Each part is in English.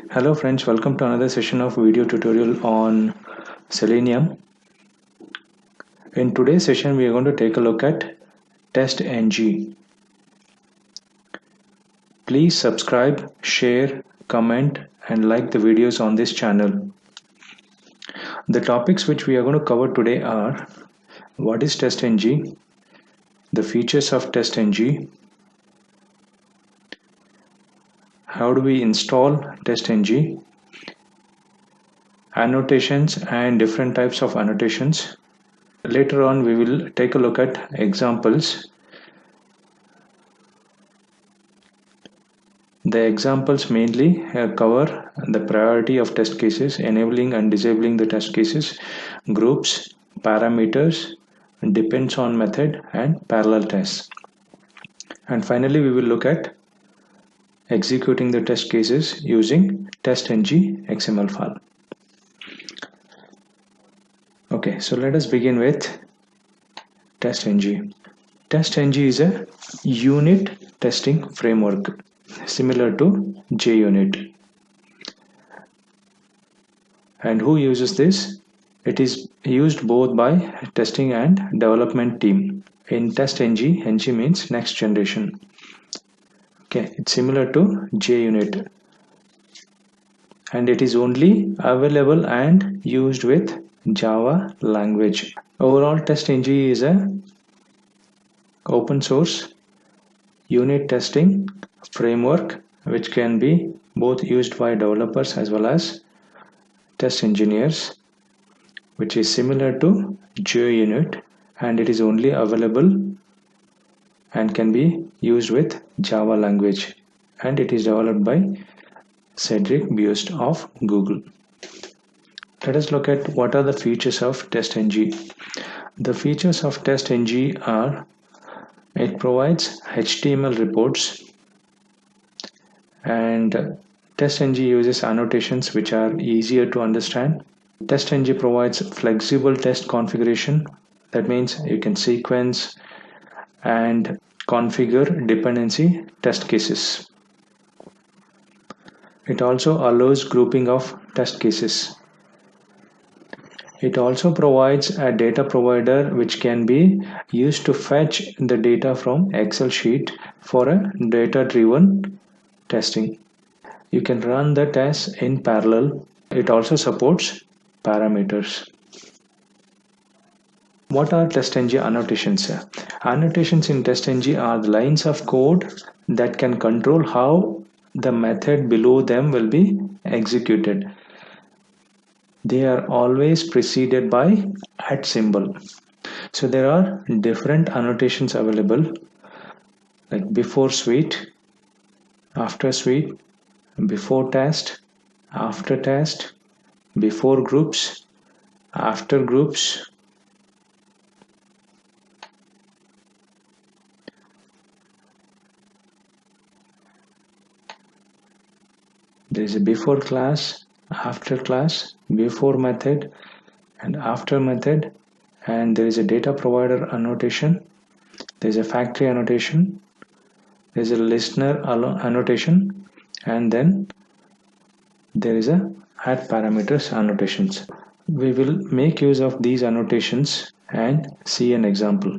Hello friends, welcome to another session of video tutorial on Selenium. In today's session we are going to take a look at TestNG. Please subscribe, share, comment and like the videos on this channel. The topics which we are going to cover today are: what is TestNG, the features of TestNG, how do we install TestNG, annotations and different types of annotations. Later on we will take a look at examples. The examples mainly cover the priority of test cases, enabling and disabling the test cases, groups, parameters, depends on method and parallel tests. And finally we will look at executing the test cases using TestNG XML file. Okay, so let us begin with TestNG. TestNG is a unit testing framework similar to JUnit. And who uses this? It is used both by testing and development team. In TestNG, NG means next generation. Okay, it's similar to JUnit. And it is only available and used with Java language. Overall, TestNG is a open source unit testing framework which can be both used by developers as well as test engineers, which is similar to JUnit, and it is only available and can be used with Java language, and it is developed by Cedric Bust of Google. Let us look at what are the features of TestNG. The features of TestNG are: it provides HTML reports, and TestNG uses annotations which are easier to understand. TestNG provides flexible test configuration. That means you can sequence and configure dependency test cases. It also allows grouping of test cases. It also provides a data provider which can be used to fetch the data from Excel sheet for a data-driven testing. You can run the tests in parallel. It also supports parameters. What are TestNG annotations? Annotations in TestNG are the lines of code that can control how the method below them will be executed. They are always preceded by @ symbol. So there are different annotations available, like before suite, after suite, before test, after test, before groups, after groups, there is a before class, after class, before method and after method, and there is a data provider annotation, there is a factory annotation, there is a listener annotation, and then there is a add parameters annotations. We will make use of these annotations and see an example.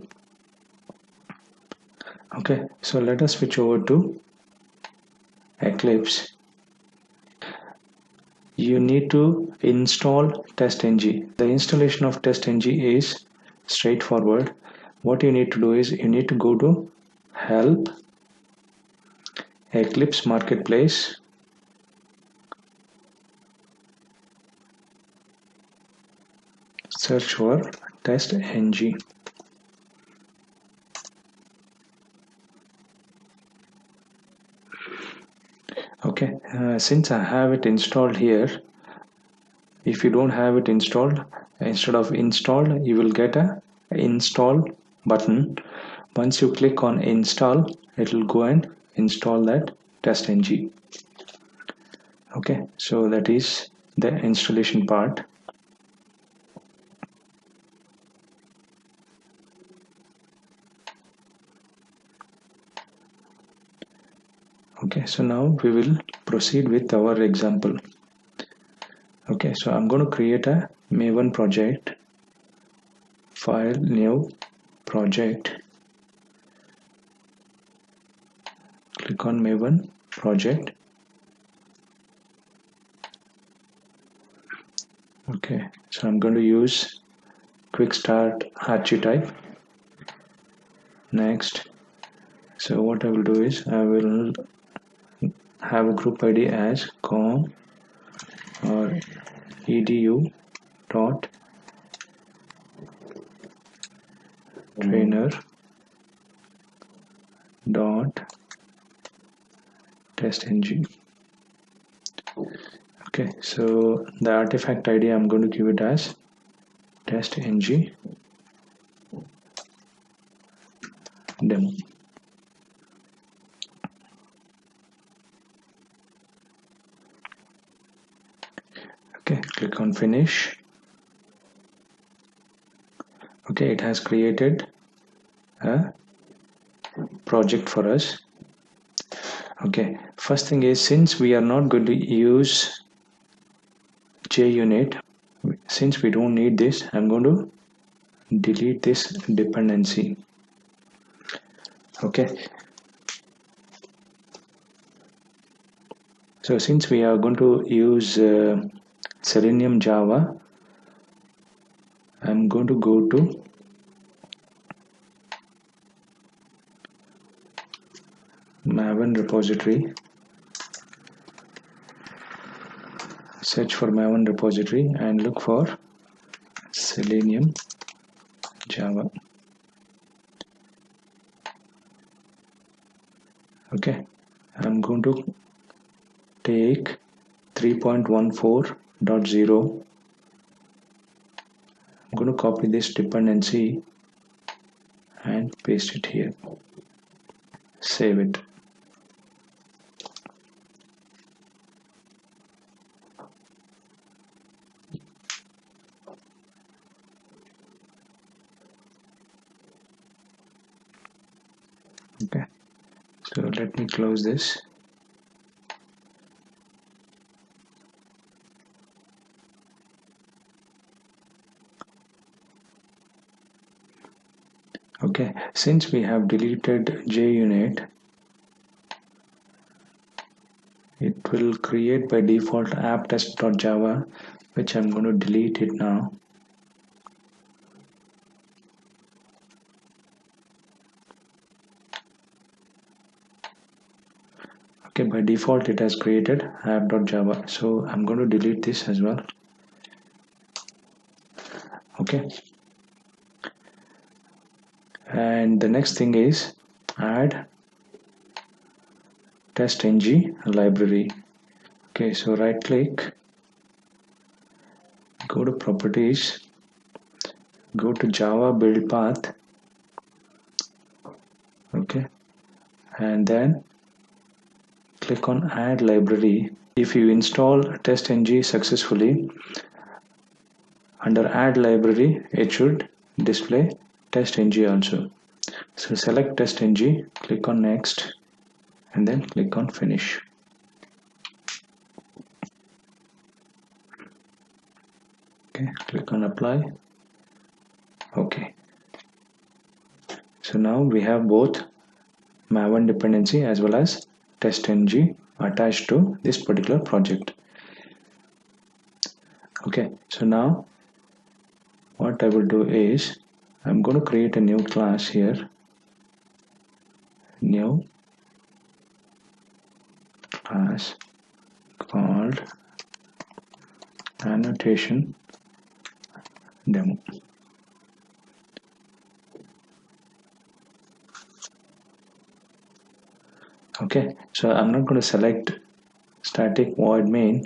Okay, so let us switch over to Eclipse. You need to install TestNG. The installation of TestNG is straightforward. What you need to do is you need to go to Help, Eclipse Marketplace, search for TestNG. Okay, since I have it installed here, if you don't have it installed, instead of installed, you will get a install button. Once you click on install, it will go and install that TestNG. Okay, so that is the installation part. Okay, so now we will proceed with our example. Okay, so I'm going to create a Maven project, file, new project, click on Maven project. Okay, so I'm going to use Kickstart archetype. Next, so what I will do is I will have a group ID as com or edu dot trainer dot TestNG. Okay, so the artifact ID I'm going to give it as TestNG demo. Okay, click on finish. Okay, it has created a project for us. Okay, first thing is, since we are not going to use JUnit, since we don't need this, I'm going to delete this dependency. Okay, so since we are going to use Selenium Java, I'm going to go to Maven repository, search for Maven repository and look for Selenium Java. Okay, I'm going to take 3.14.0. I'm going to copy this dependency and paste it here. Save it. Okay, so let me close this. Okay, since we have deleted JUnit, it will create by default app-test.java, which I'm going to delete it now. Okay, by default it has created app.java, so I'm going to delete this as well. Okay, and the next thing is add TestNG library. Okay, so right click, go to properties, go to Java build path. Okay, and then click on add library. If you install TestNG successfully, under add library it should display TestNG also. So select TestNG, click on next and then click on finish. Okay, click on apply. Okay, so now we have both Maven dependency as well as TestNG attached to this particular project. Okay, so now what I will do is I'm going to create a new class here, new class called annotation demo. Okay, so I'm not going to select static void main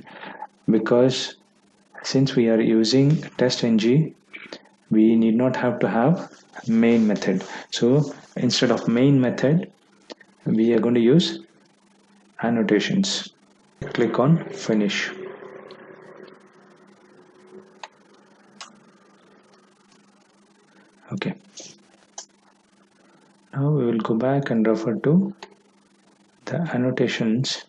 because since we are using TestNG, we need not have to have main method. So instead of main method, we are going to use annotations. Click on finish. Okay, now we will go back and refer to the annotations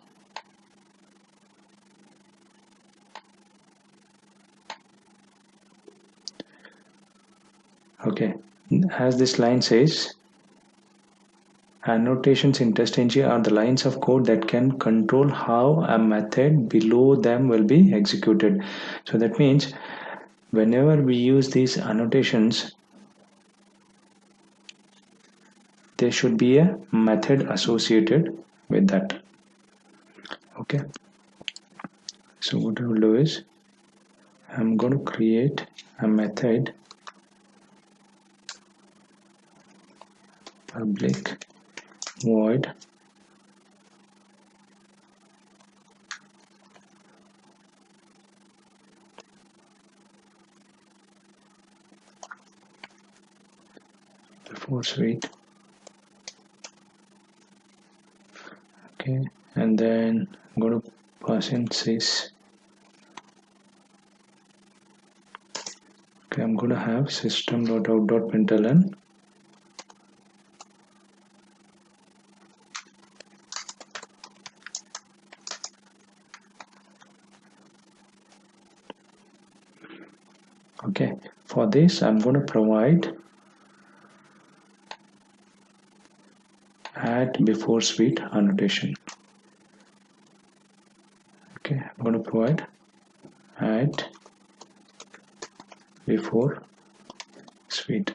Okay, as this line says, annotations in TestNG are the lines of code that can control how a method below them will be executed. So that means whenever we use these annotations, there should be a method associated with that. Okay, so what I will do is I'm going to create a method public void before suite. Okay, and then I'm going to pass in sys. Okay, I'm going to have system.out.println. Okay, for this I'm going to provide add before suite annotation. Okay, I'm going to provide add before suite.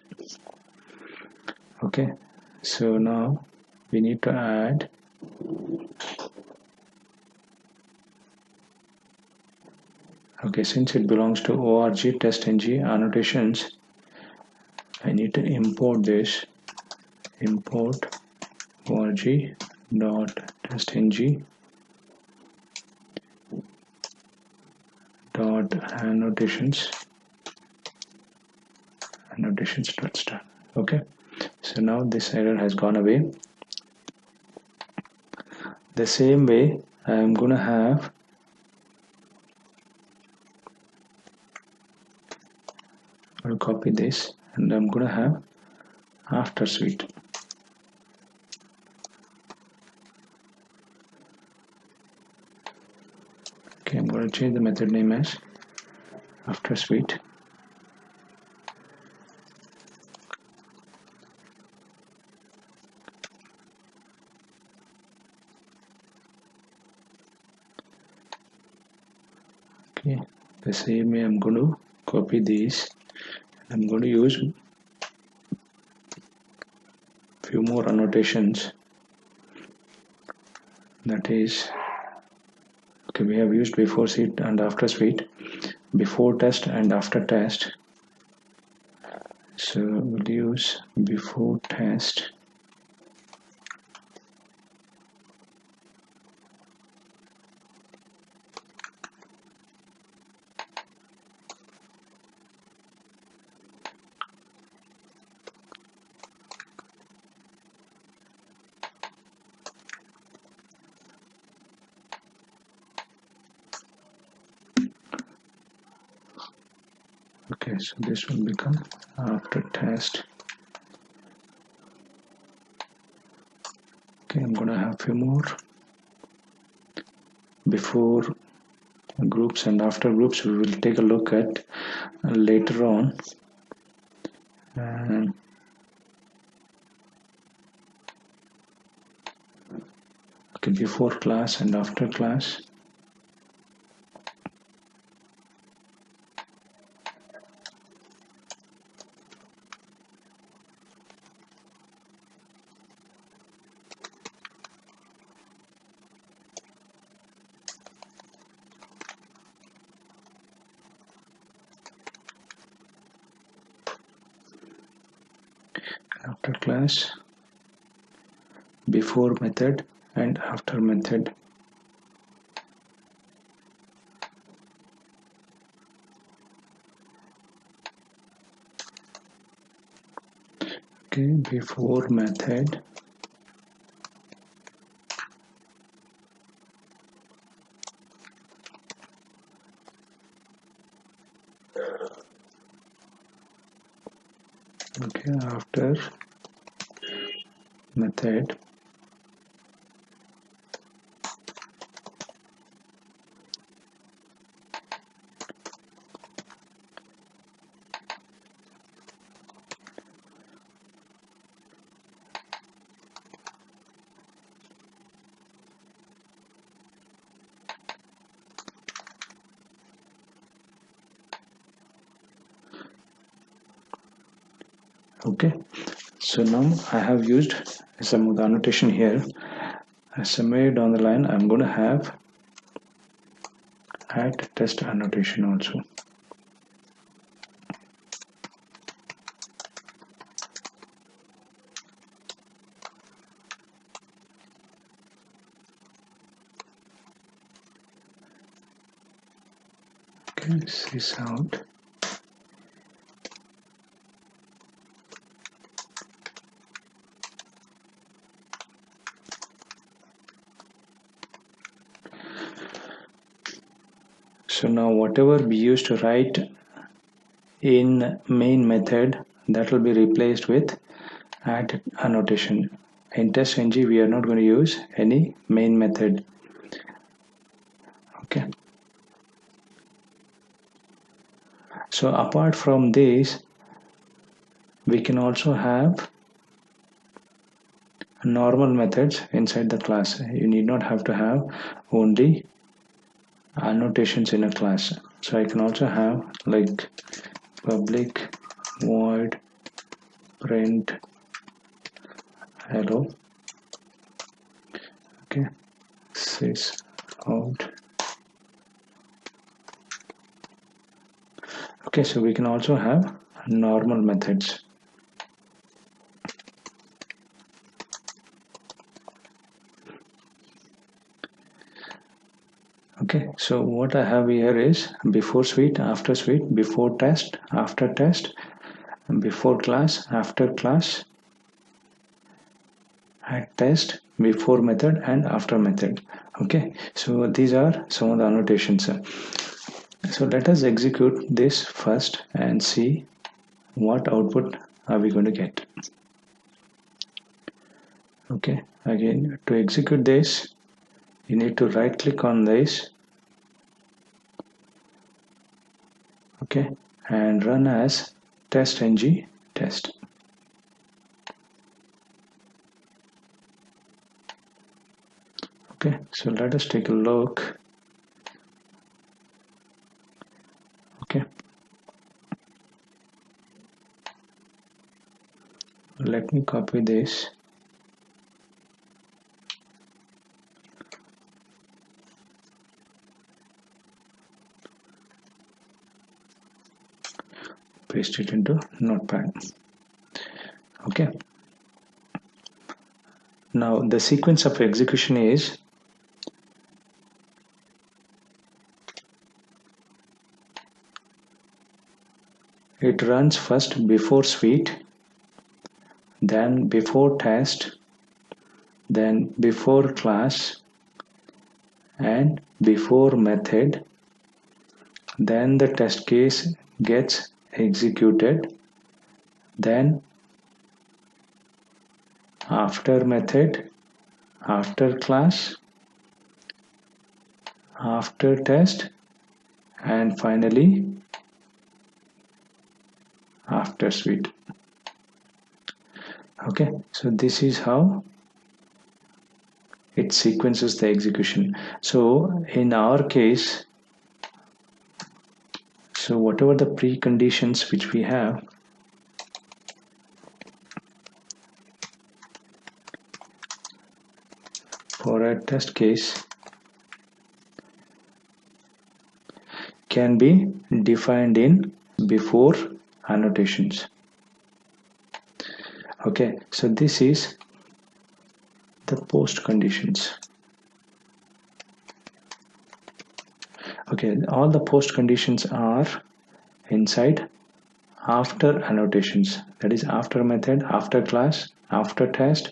Okay, so now we need to add okay, since it belongs to org TestNG Annotations, I need to import this, import org.testng annotations annotations.start. Okay, so now this error has gone away. The same way I'm gonna have I'll copy this and I'm gonna have after suite. Okay, I'm gonna change the method name as after suite. Okay, the same way I'm going to copy these. I'm going to use few more annotations. That is, okay, we have used before suite and after suite, before test and after test. So we'll use before test okay, so this will become after test. Okay, I'm gonna have few more before groups and after groups. We will take a look at later on. And okay, before class and after class. After class, before method and after method. Okay, before method okay, after method Okay, so now I have used some of the annotation here. Somewhere down the line I'm going to have add test annotation also. Okay, this out. So now whatever we used to write in main method, that will be replaced with add annotation. In TestNG we are not going to use any main method. Okay. So apart from this, we can also have normal methods inside the class. You need not have to have only annotations in a class. So I can also have like public void print hello. Okay, sys out. Okay, so we can also have normal methods. Okay, so what I have here is before suite, after suite, before test, after test, before class, after class, at test, before method, and after method. Okay, so these are some of the annotations. So let us execute this first and see what output are we going to get. Okay, again to execute this, you need to right click on this, okay, and run as TestNG test. Okay, so let us take a look. Okay, let me copy this. Paste it into Notepad. Okay, now the sequence of execution is it runs first before suite, then before test, then before class, and before method, then the test case gets executed, then after method, after class, after test, and finally after suite. Okay, so this is how it sequences the execution. So in our case, so whatever the preconditions which we have, for a test case can be defined in before annotations. Okay, so this is the post conditions. Okay, all the post conditions are inside after annotations, that is after method, after class, after test.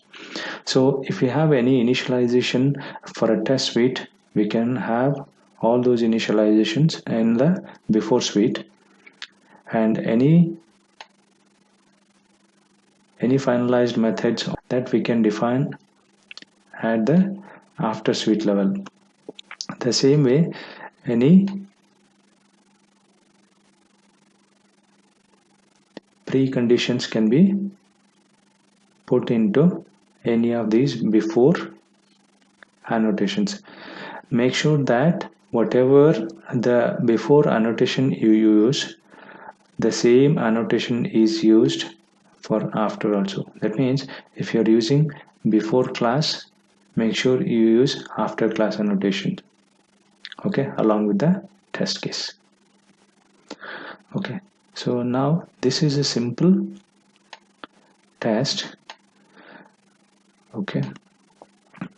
So if we have any initialization for a test suite, we can have all those initializations in the before suite, and any finalized methods that we can define at the after suite level. The same way, any preconditions can be put into any of these before annotations. Make sure that whatever the before annotation you use, the same annotation is used for after also. That means if you're using before class, make sure you use after class annotation, okay, along with the test case. Okay, so now this is a simple test. Okay,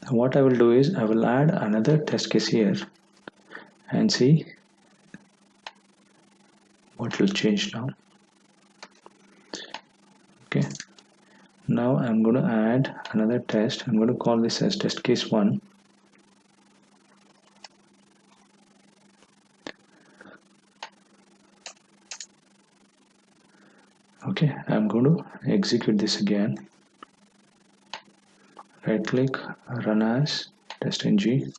what I will do is I will add another test case here and see what will change now. Okay, now I'm going to add another test. I'm going to call this as test case 1. Okay, I'm going to execute this again. Right click, run as TestNG.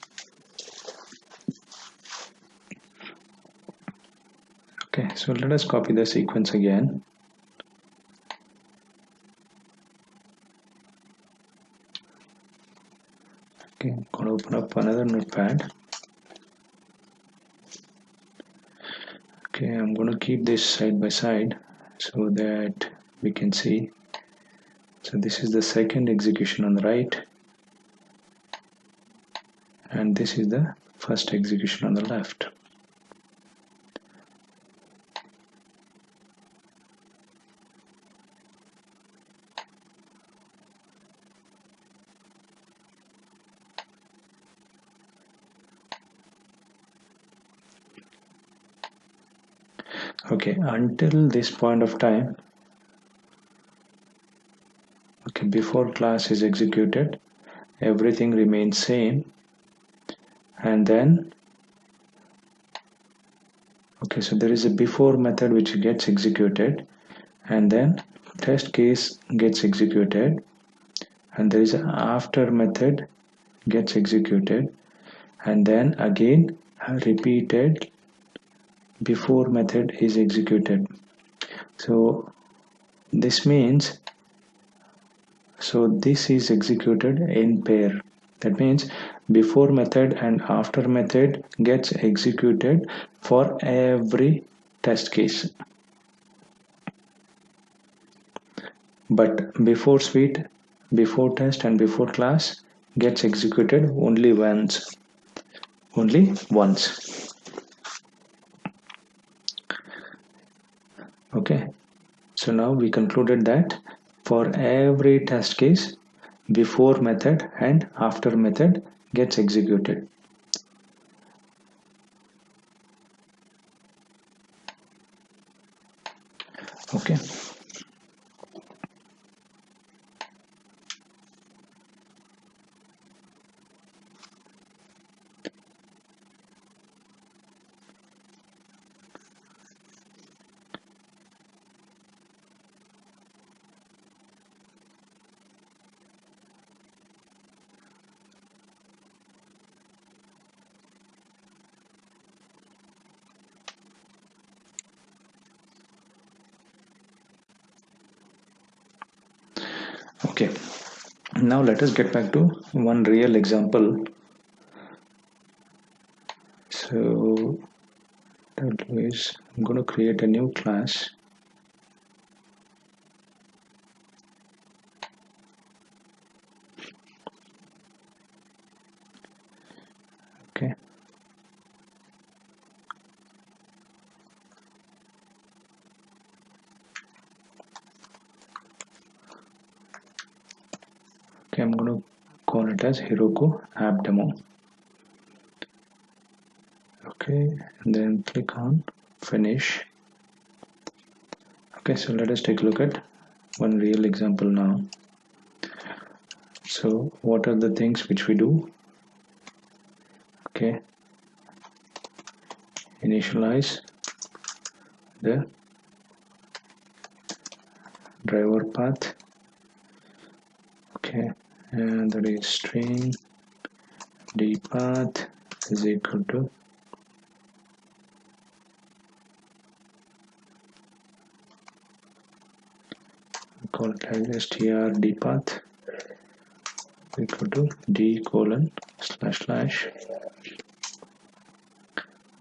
Okay, so let us copy the sequence again. Okay, I'm going to open up another notepad. Okay, I'm going to keep this side by side so that we can see. So this is the second execution on the right, and this is the first execution on the left. Okay, until this point of time, okay, before class is executed, everything remains same, and then okay, so there is a before method which gets executed, and then test case gets executed, and there is an after method gets executed, and then again a repeated before method is executed. So this means, so this is executed in pair. That means before method and after method gets executed for every test case, but before suite, before test and before class gets executed only once. Okay, so now we concluded that for every test case, before method and after method gets executed. Okay. Okay, now let us get back to one real example. So that is, I'm going to create a new class. Okay. Okay, I'm going to call it as Heroku app demo. Okay, and then click on finish. Okay, so let us take a look at one real example now. So what are the things which we do? Okay, initialize the driver path. Okay, and that is string dpath is equal to call it as str dpath equal to d colon slash slash,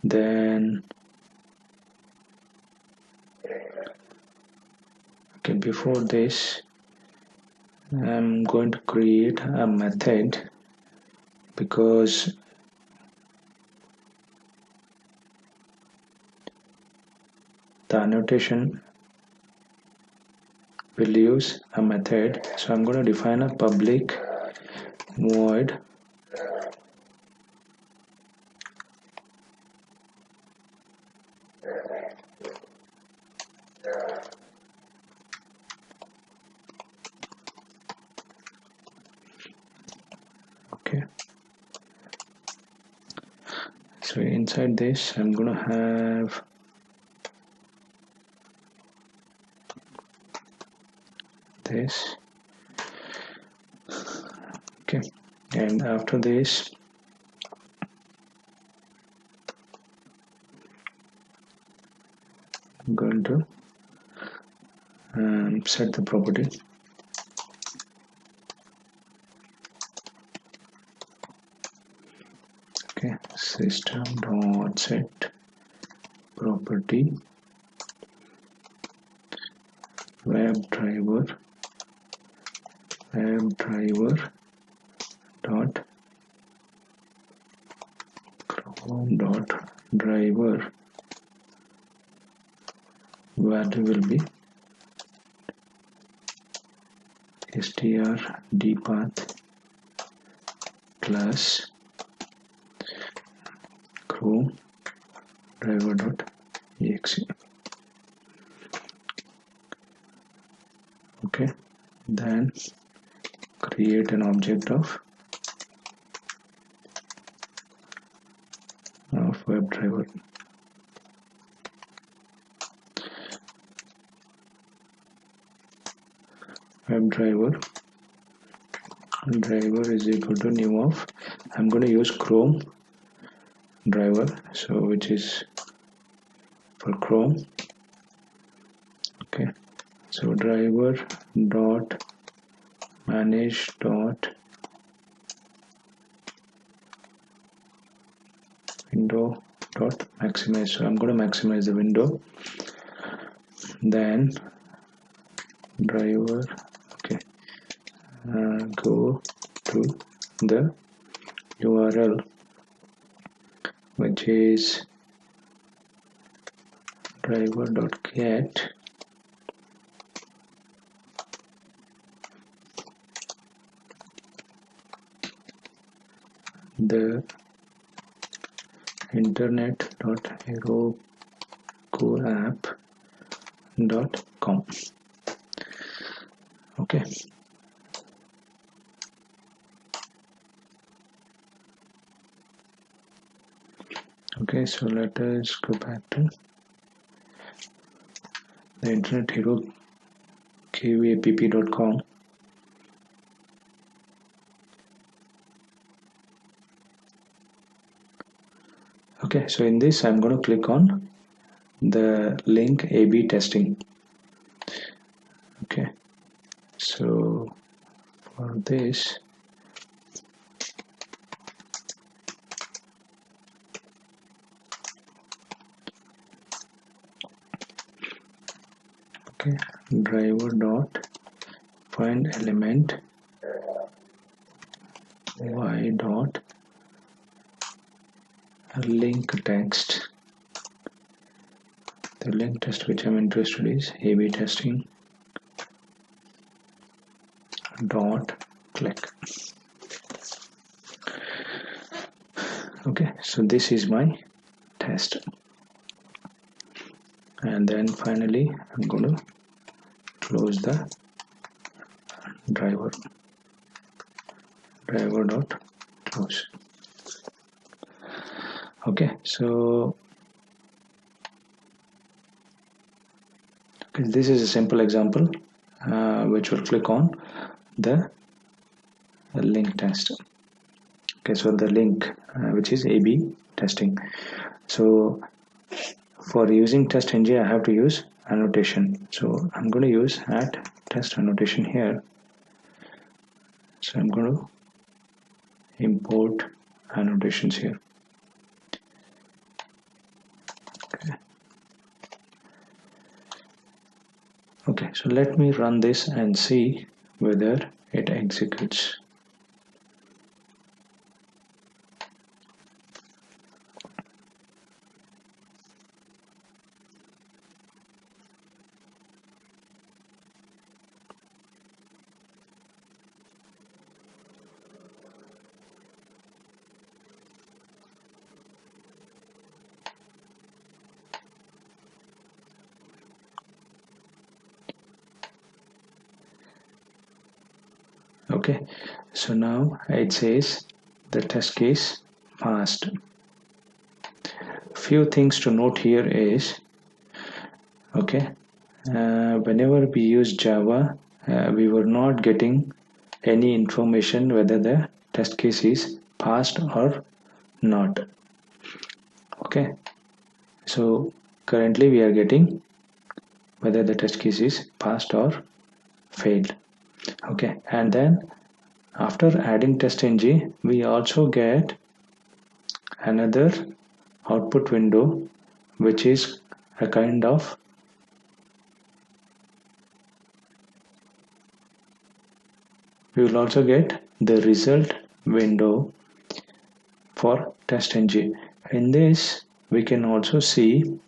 then okay, before this I'm going to create a method, because the annotation will use a method. So I'm going to define a public void okay. So inside this I'm going to have this, okay, and after this I'm going to set the property okay, system dot set property WebDriver dot Chrome dot driver value will be strdpath plus Chrome driver dot exe. Okay, then create an object of WebDriver. WebDriver driver is equal to new of, I'm going to use Chrome driver, so which is for Chrome. Okay, so driver dot manage dot window dot maximize. So I'm going to maximize the window. Then driver, okay, go to the URL which is driver.get the internet.herokuapp.com. Okay, okay, so let us go back to the internet hero kuapp.com. Okay, so in this I'm going to click on the link A/B testing. Okay, so for this okay, driver dot find element y dot link text. The link test which I'm interested is A/B testing dot click. Okay, so this is my test, and then finally I'm going to close the driver dot close. Okay, so okay, this is a simple example which will click on the link test. Okay, so the link which is A/B testing. So for using TestNG I have to use annotation, so I'm going to use @test annotation here. So I'm going to import annotations here. Okay, So let me run this and see whether it executes. Okay, so now it says the test case passed. Few things to note here is, okay, whenever we use Java, we were not getting any information whether the test case is passed or not. Okay, so currently we are getting whether the test case is passed or failed. Okay, and then after adding TestNG, we also get another output window, which is a kind of we will also get the result window for TestNG. In this, we can also see,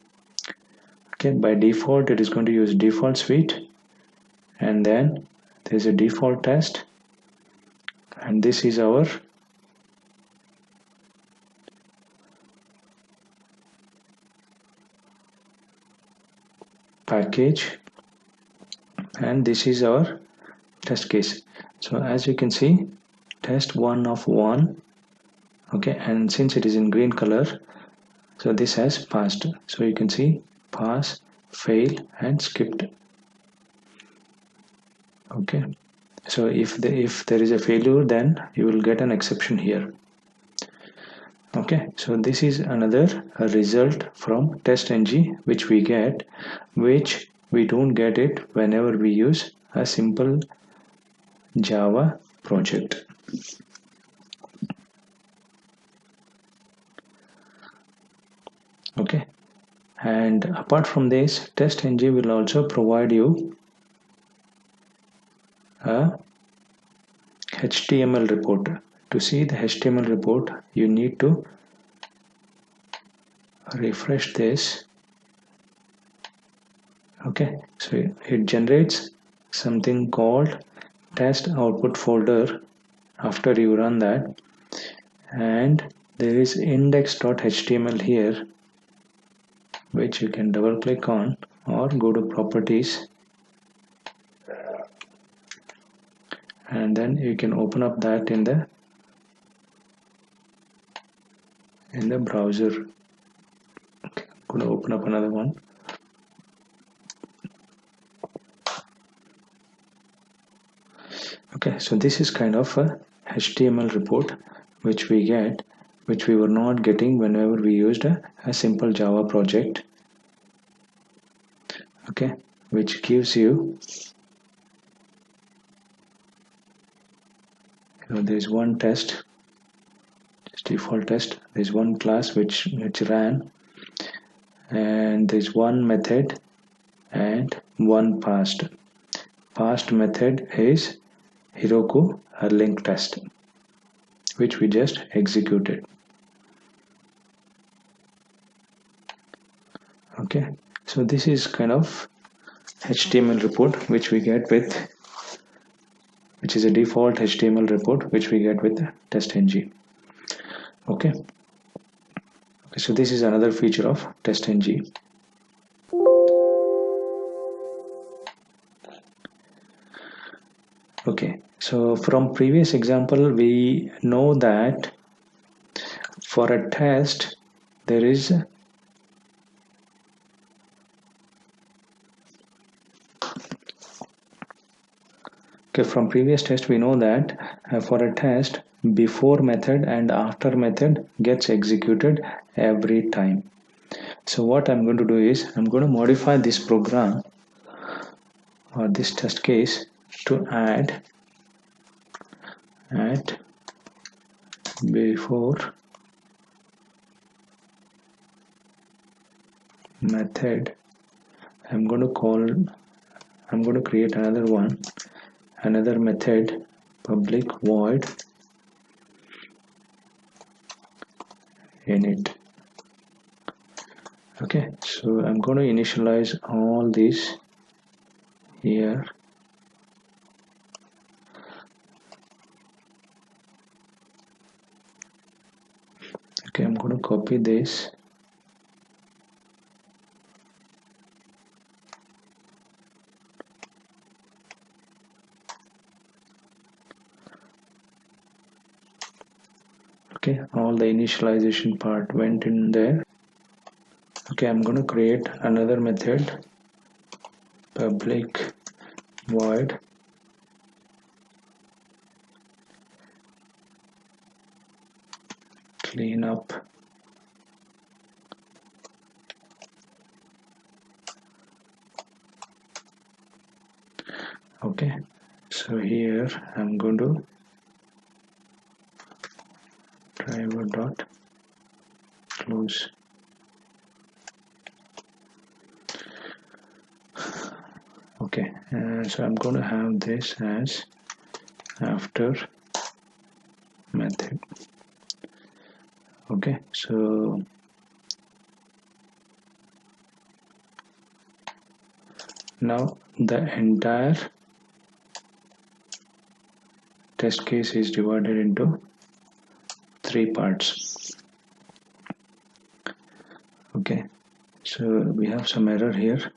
okay, by default it is going to use default suite, and then there is a default test, and this is our package, and this is our test case. So as you can see, test 1 of 1, okay, and since it is in green color, so this has passed. So you can see pass, fail, and skipped. Okay, so if there is a failure, then you will get an exception here. Okay, so this is another result from TestNG which we get, which we don't get it whenever we use a simple Java project. Okay, and apart from this, TestNG will also provide you a HTML report. To see the HTML report, you need to refresh this. Okay, so it generates something called test output folder after you run that, and there is index.html here, which you can double click on or go to properties, and then you can open up that in the browser. Okay, I'm going to open up another one. Okay, so this is kind of a HTML report which we get, which we were not getting whenever we used a simple Java project. Okay, which gives you, there's one test, just default test, there's one class which ran, and there's one method and one passed. Passed method is Heroku, a link test, which we just executed. Okay, so this is kind of HTML report which we get with, which is a default HTML report which we get with TestNG. Okay, so this is another feature of TestNG. Okay, so from previous example we know that for a test there is from previous test we know that for a test, before method and after method gets executed every time. So what I'm going to do is I'm going to modify this program or this test case to add at before method. I'm going to call I'm going to create another one, another method, public void init. Okay, so I'm going to initialize all these here. Okay, I'm going to copy this. Okay, all the initialization part went in there. Okay, I'm going to create another method, public void cleanup. Okay, so here I'm going to driver dot close. Okay, so I'm going to have this as after method. Okay, so now the entire test case is divided into 3 parts. Okay, so we have some error here.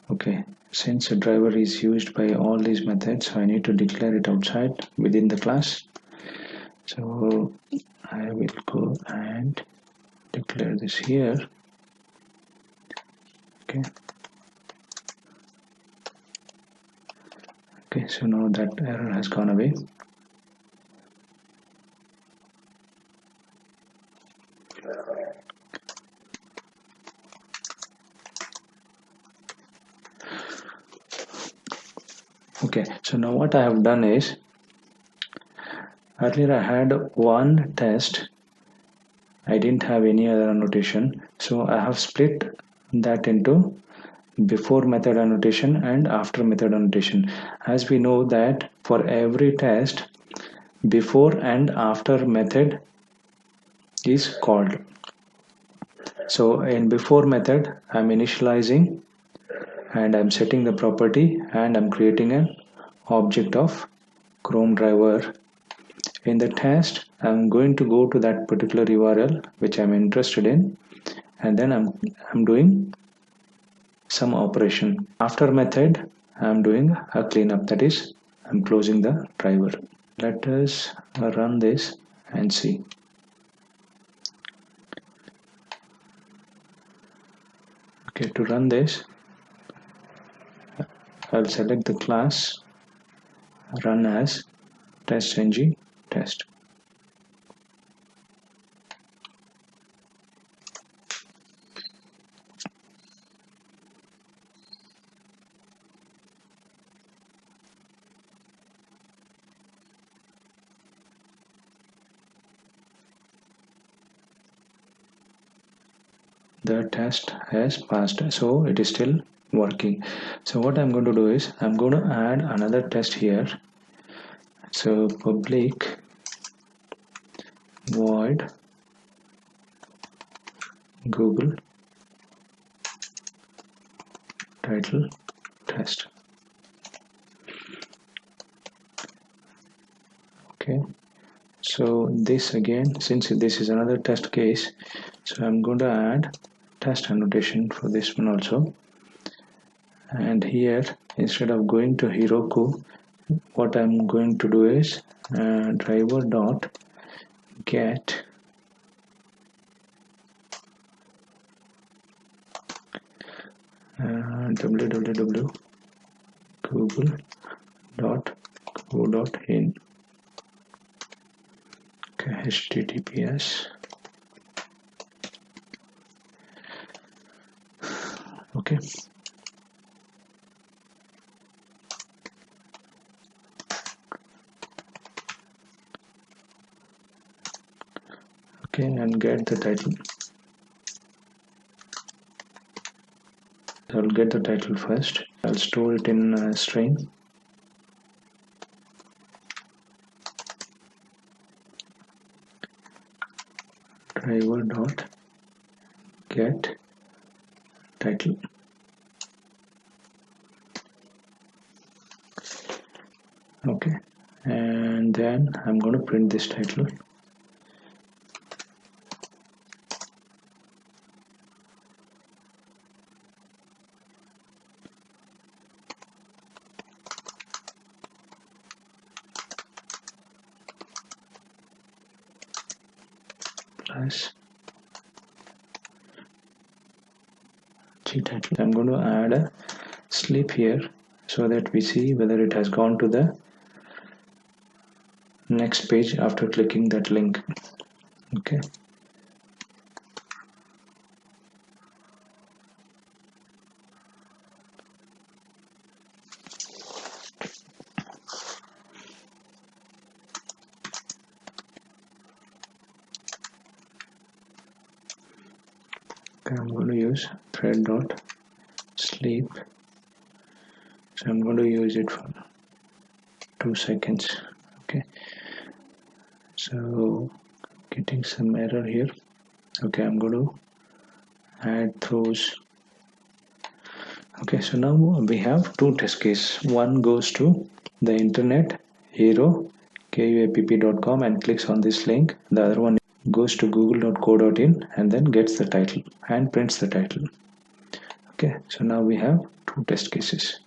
Okay, since a driver is used by all these methods, I need to declare it outside within the class. So I will go and declare this here. Okay. Okay, so now that error has gone away. Okay, so now what I have done is, earlier I had one test, I didn't have any other annotation, so I have split that into before method annotation and after method annotation. As we know that for every test, before and after method is called. So in before method, I'm initializing and I'm setting the property and I'm creating an object of Chrome driver. In the test, I'm going to go to that particular URL which I'm interested in, and then I'm doing some operation. After method, I'm doing a cleanup, that is, I'm closing the driver. Let us run this and see. Okay, to run this, I'll select the class, run as TestNG test. The test has passed, so it is still working. So what I'm going to do is I'm going to add another test here. So public void Google title test. Okay, so this again, since this is another test case, so I'm going to add test annotation for this one also. And here, instead of going to Heroku, what I'm going to do is driver dot get www.google.co.in. Okay, HTTPS. Okay. Okay, and get the title. I'll get the title first. I'll store it in a string. Driver dot get title. Okay, and then I'm going to print this title. Plus G title. I'm going to add a sleep here so that we see whether it has gone to the next page after clicking that link. Okay. I'm going to use thread dot sleep. So I'm going to use it for 2 seconds. Okay. So getting some error here. Okay, I'm going to add throws. Okay, so now we have two test cases. One goes to the internet hero kuapp.com and clicks on this link. The other one goes to google.co.in and then gets the title and prints the title. Okay, so now we have two test cases.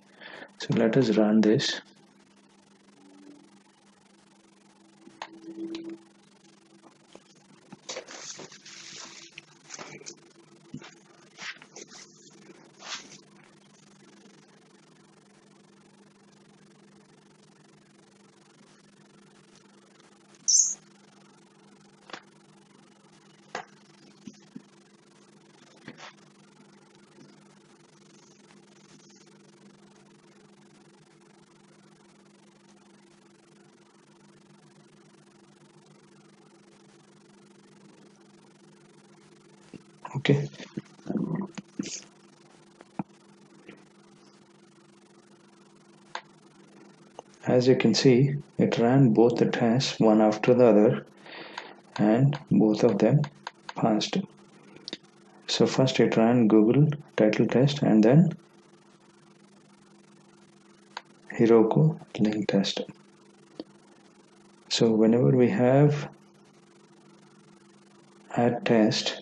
So let us run this. Okay. As you can see, it ran both the tests one after the other and both of them passed. So first it ran Google title test and then Heroku link test. So whenever we have add test,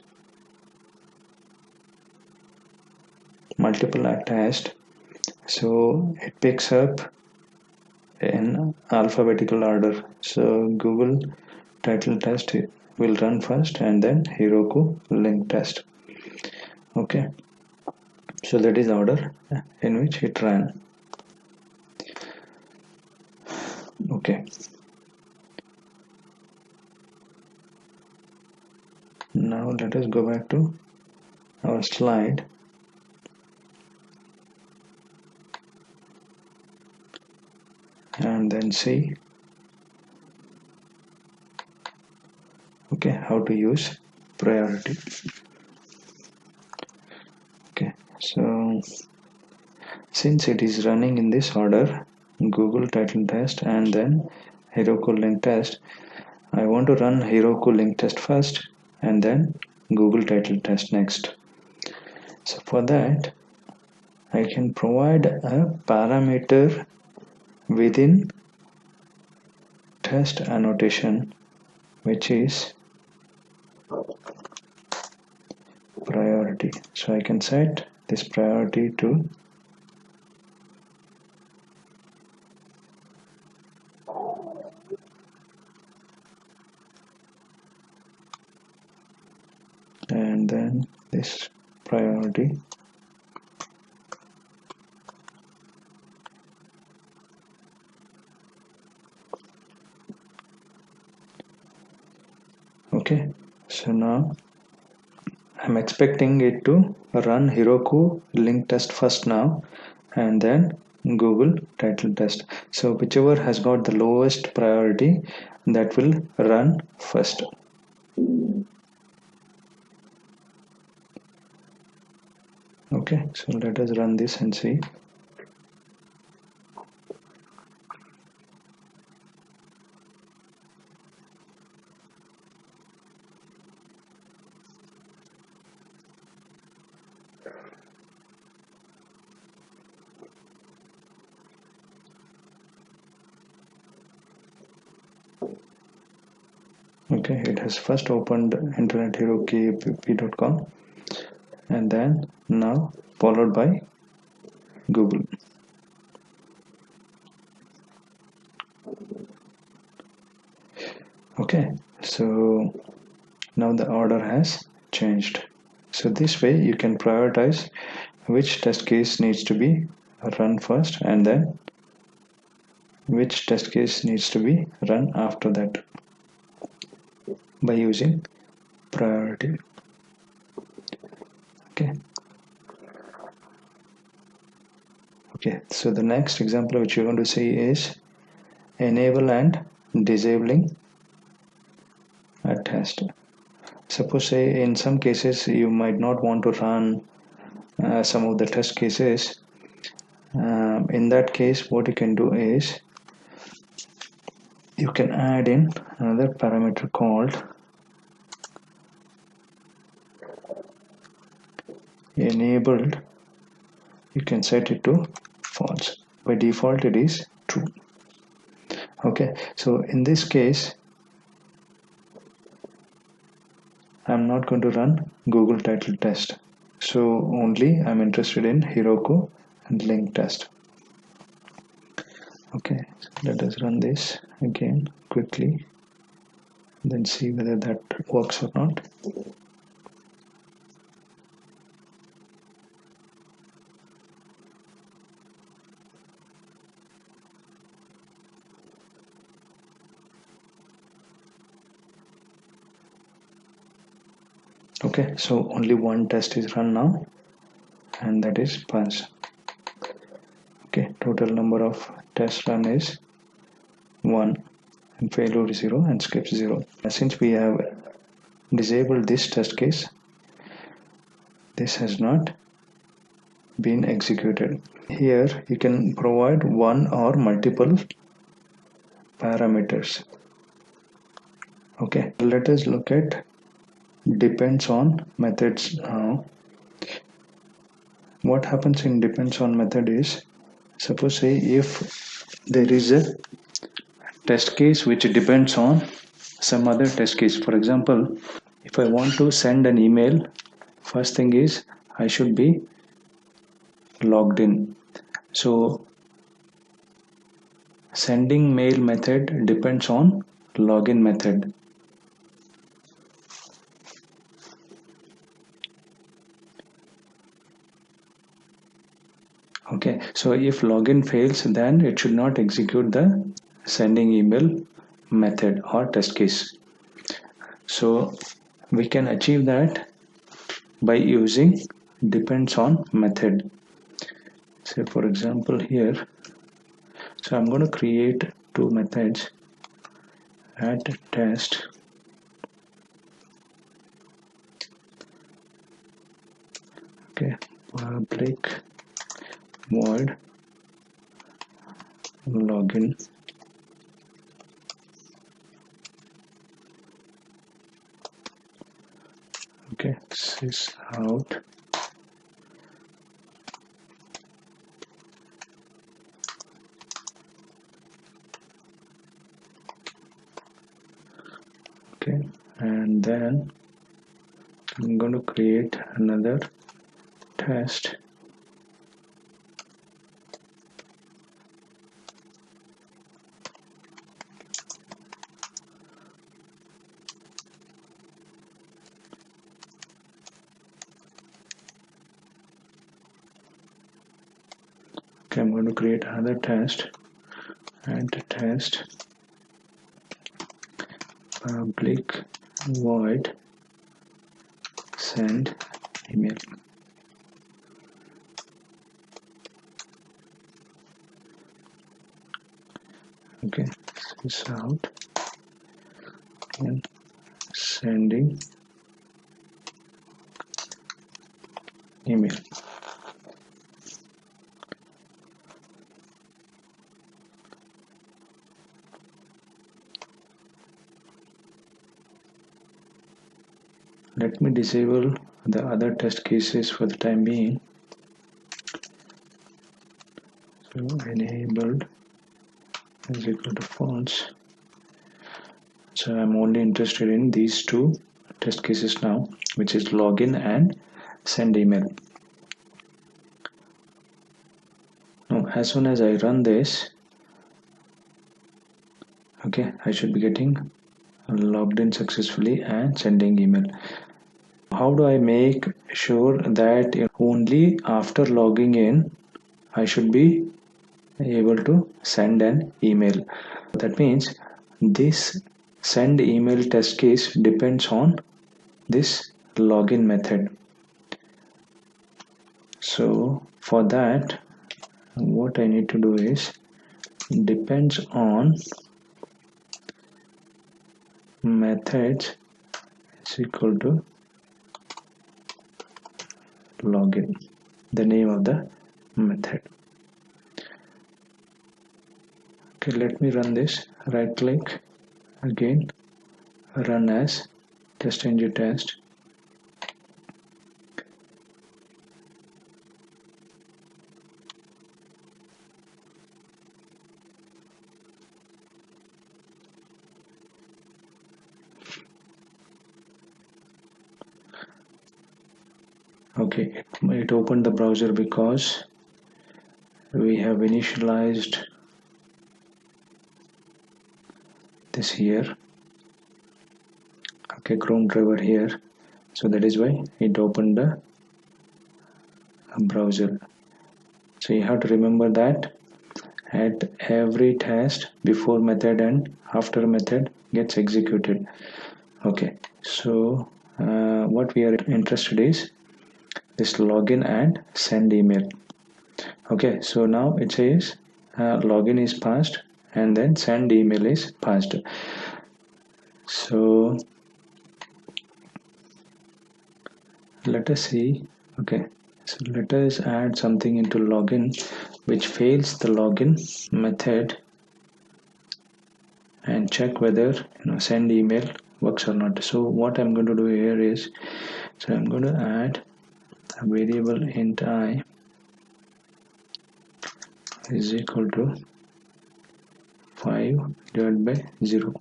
multiple add test, so it picks up in alphabetical order. So Google title test will run first and then Heroku link test. Okay, so that is the order in which it ran. Okay, now let us go back to our slide. And then see how to use priority. Okay, so since it is running in this order, Google title test and then Heroku link test, I want to run Heroku link test first and then Google title test next. So for that, I can provide a parameter within test annotation, which is priority. So I can set this priority to and then this priority okay. So now I'm expecting it to run Heroku link test first now and then Google title test. So whichever has got the lowest priority, that will run first. Okay, so let us run this and see. Okay, it has first opened Internet Hero KPP.com and then now followed by Google. Okay, so now the order has changed. So this way you can prioritize which test case needs to be run first and then which test case needs to be run after that by using priority. Okay, so the next example which you're going to see is enable and disabling a test. Suppose say in some cases you might not want to run some of the test cases. In that case what you can do is you can add in another parameter called enabled. You can set it to false. By default it is true. Okay, so in this case I'm not going to run Google title test, so only I'm interested in Heroku and link test. Okay, so let us run this again quickly, then see whether that works or not. Okay, so only one test is run now, and that is pass. Okay, total number of tests run is 1, and failure is 0, and skips 0. Since we have disabled this test case, this has not been executed. Here you can provide one or multiple parameters. Okay, let us look at depends on methods now. What happens in depends on method is, suppose say if there is a test case which depends on some other test case. For example, if I want to send an email, first thing is I should be logged in. So sending mail method depends on login method. Okay, so if login fails, then it should not execute the sending email method or test case. So we can achieve that by using depends on method. Say for example here, so I'm going to create two methods at test okay public void login okay sys out okay, and then I'm going to create another test okay, I'm going to create another test and test public void send email. Okay, sys out and sending email. let me disable the other test cases for the time being. So enabled is equal to false. So I'm only interested in these two test cases now, which is login and send email. Now as soon as I run this, okay, I should be getting logged in successfully and sending email. How do I make sure that only after logging in I should be able to send an email? That means this send email test case depends on this login method. So for that, what I need to do is depends on methods is equal to login, the name of the method. Okay, let me run this. Right click, again run as TestNG test. Okay, it opened the browser because we have initialized this here. Okay, Chrome driver here, so that is why it opened the browser. So you have to remember that at every test, before method and after method gets executed. Okay, so what we are interested is this login and send email. Okay, so now it says login is passed and then send email is passed. So let us see. Okay, so let us add something into login which fails the login method and check whether send email works or not. So what I'm going to do here is, so I'm going to add a variable int I is equal to 5 divided by 0.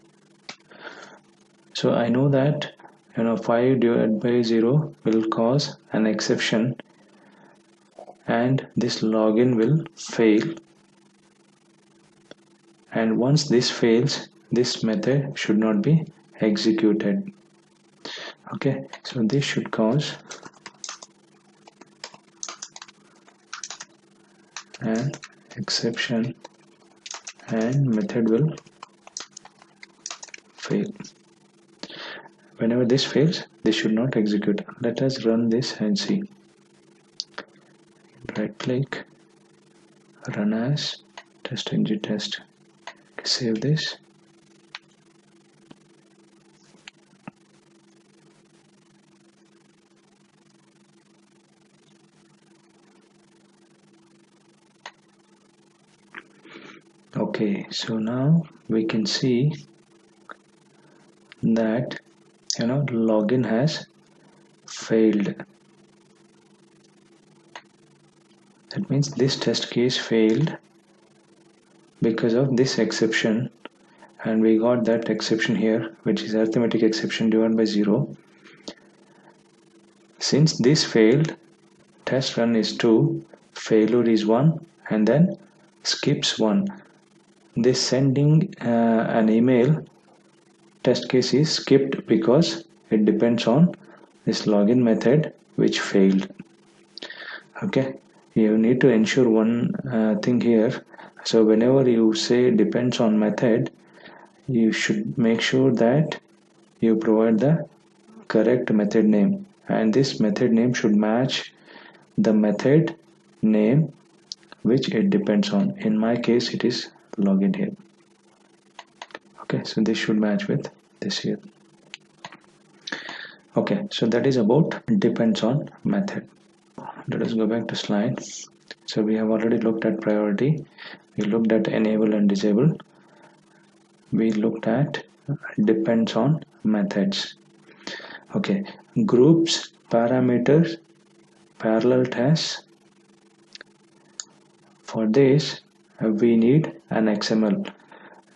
So I know that 5 divided by 0 will cause an exception and this login will fail, and once this fails, this method should not be executed. Okay, so this should cause an exception and method will fail. Whenever this fails, this should not execute. Let us run this and see. Right click, run as TestNG test. Save this. Okay, so now we can see that login has failed. That means this test case failed because of this exception, and we got that exception here, which is arithmetic exception divided by 0. Since this failed, test run is 2, failure is 1, and then skips 1. This sending an email test case is skipped because it depends on this login method which failed. Okay, you need to ensure one thing here. So whenever you say depends on method, you should make sure that you provide the correct method name, and this method name should match the method name which it depends on. In my case, it is login here. Okay, so this should match with this here. Okay, so that is about depends on method. Let us go back to slide. So we have already looked at priority, we looked at enable and disable, we looked at depends on methods. Okay, groups, parameters, parallel tests. For this, we need an XML.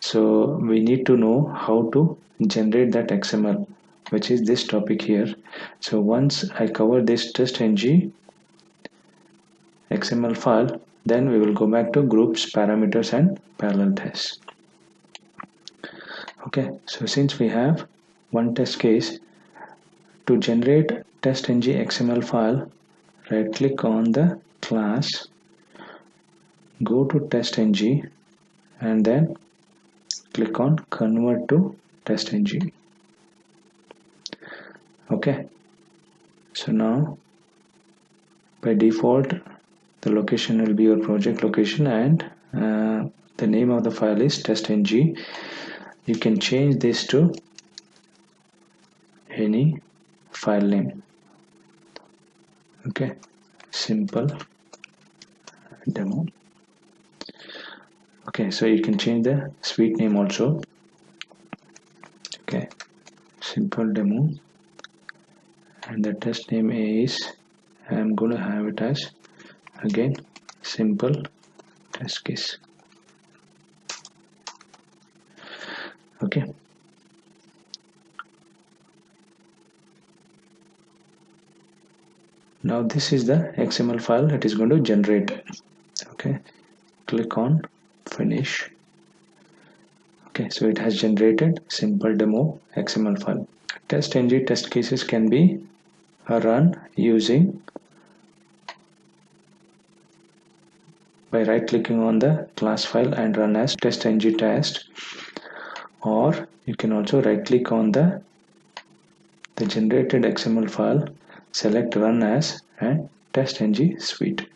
So we need to know how to generate that XML, which is this topic here. So once I cover this TestNG XML file, then we will go back to groups, parameters and parallel tests. Okay, so since we have one test case, to generate TestNG XML file, right click on the class, go to TestNG and then click on convert to TestNG. Okay, so now by default the location will be your project location and the name of the file is TestNG. You can change this to any file name. Okay, simple demo. Okay, so you can change the suite name also. Okay, simple demo, and the test name is, I'm going to have it as again simple test case. Okay, now this is the XML file that is going to generate. Okay, click on finish. Okay, so it has generated simple demo XML file. TestNG test cases can be run using by right clicking on the class file and run as TestNG test, or you can also right click on the generated XML file, select run as and TestNG suite.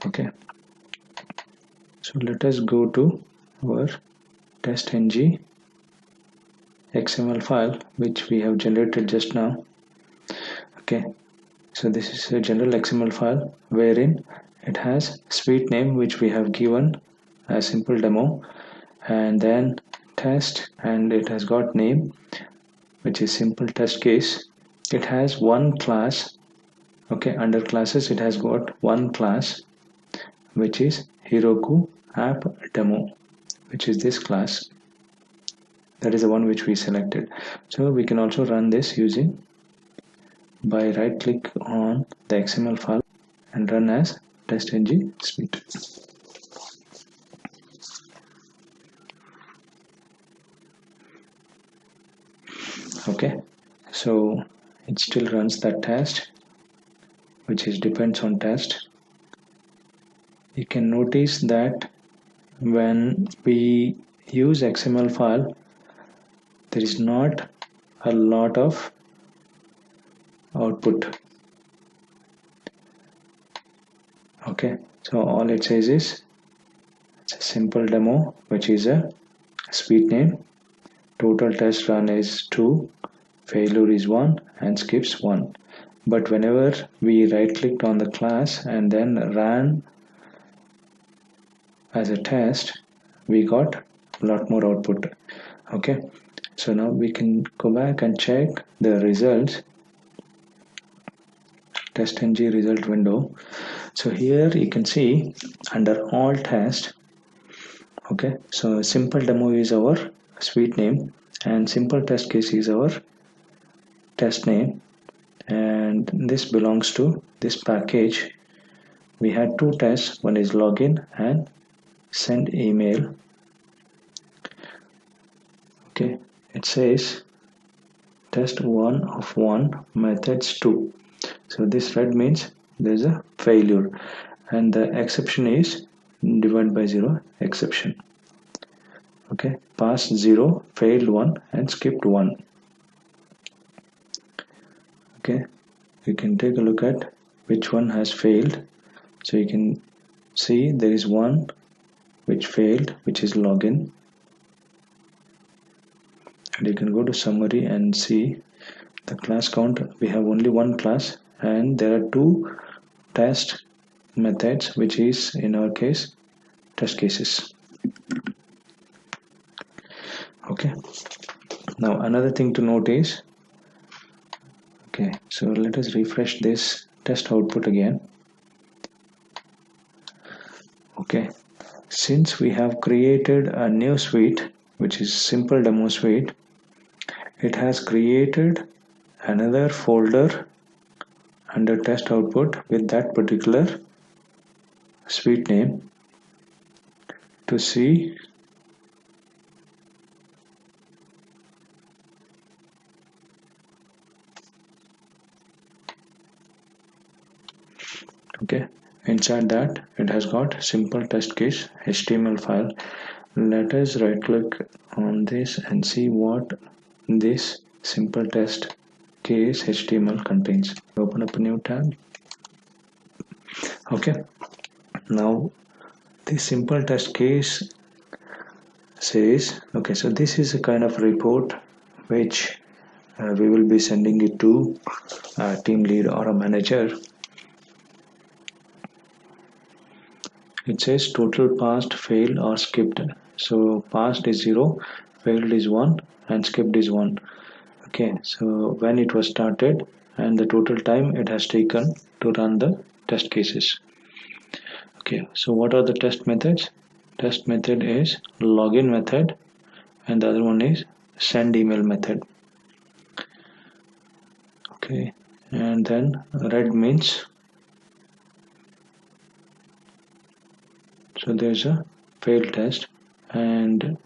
Okay, so let us go to our TestNG XML file which we have generated just now. Okay, so this is a general XML file wherein it has suite name which we have given as simple demo, and then test, and it has got name which is simple test case. It has one class. Okay, under classes it has got one class which is Heroku app demo, which is this class. That is the one which we selected. So we can also run this using by right click on the XML file and run as TestNG suite. Okay, so it still runs that test which is depends on test. You can notice that when we use XML file, there is not a lot of output. Okay, so all it says is it's a simple demo which is a suite name, total test run is 2, failure is 1 and skips 1. But whenever we right clicked on the class and then ran as a test, we got a lot more output. Okay, so now we can go back and check the results, TestNG result window. So here you can see under all test. Okay, so simple demo is our suite name and simple test case is our test name, and this belongs to this package. We had two tests, one is login and send email. Okay, it says test 1 of 1 methods 2. So this red means there's a failure and the exception is divided by 0 exception. Okay, passed 0, failed 1 and skipped 1. Okay, you can take a look at which one has failed. So you can see there is one which failed, which is login, and you can go to summary and see the class count. We have only one class and there are two test methods, which is in our case test cases. Okay, now another thing to note is Okay, so let us refresh this test output again. Okay, since we have created a new suite, which is simple demo suite, it has created another folder under test output with that particular suite name to see okay, inside that it has got simple test case HTML file. Let us right click on this and see what this simple test case HTML contains. Open up a new tab. Okay, now this simple test case says, okay, so this is a kind of report which we will be sending it to a team lead or a manager. It says total passed, failed or skipped. So passed is 0, failed is 1 and skipped is 1. Okay, so when it was started and the total time it has taken to run the test cases. Okay, so what are the test methods? Test method is login method and the other one is send email method. Okay, and then red means, so there's a failed test, and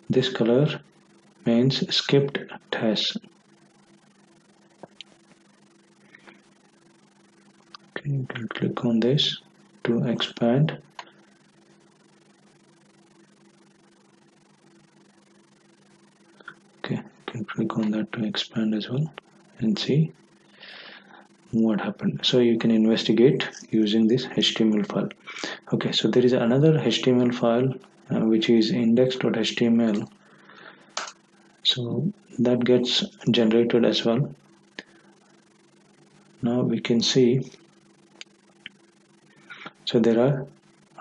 this color means skipped test. Okay, you can click on this to expand. Okay, you can click on that to expand as well and see what happened. So you can investigate using this HTML file. Okay, so there is another HTML file which is index.html. So that gets generated as well. Now we can see, so there are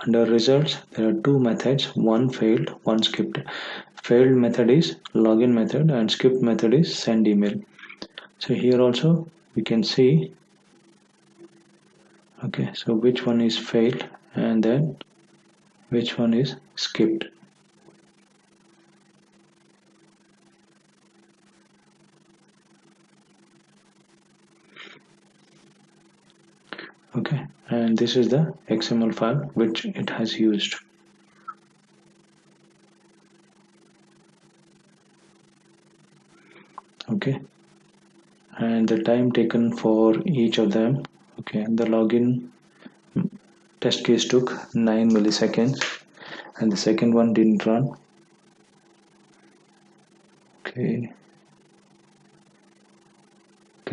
under results there are two methods, one failed, one skipped. Failed method is login method and skipped method is send email. So here also we can see, okay, so which one is failed and then which one is skipped. Okay, and this is the XML file which it has used. Okay, and the time taken for each of them. Okay, the login test case took 9 milliseconds and the second one didn't run. Okay,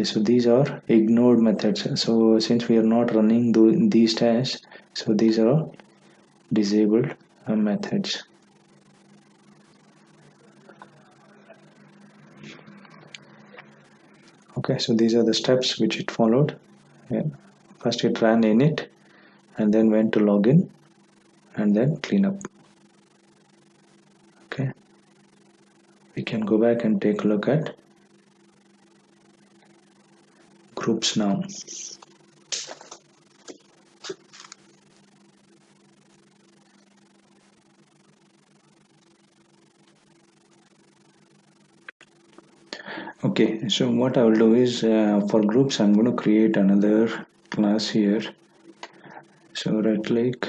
so these are ignored methods. So since we are not running these tests, so these are all disabled methods. Okay, so these are the steps which it followed. Yeah. First it ran init and then went to login and then cleanup. Okay, we can go back and take a look at groups now. Okay, so what I will do is for groups I'm going to create another class here. So right click,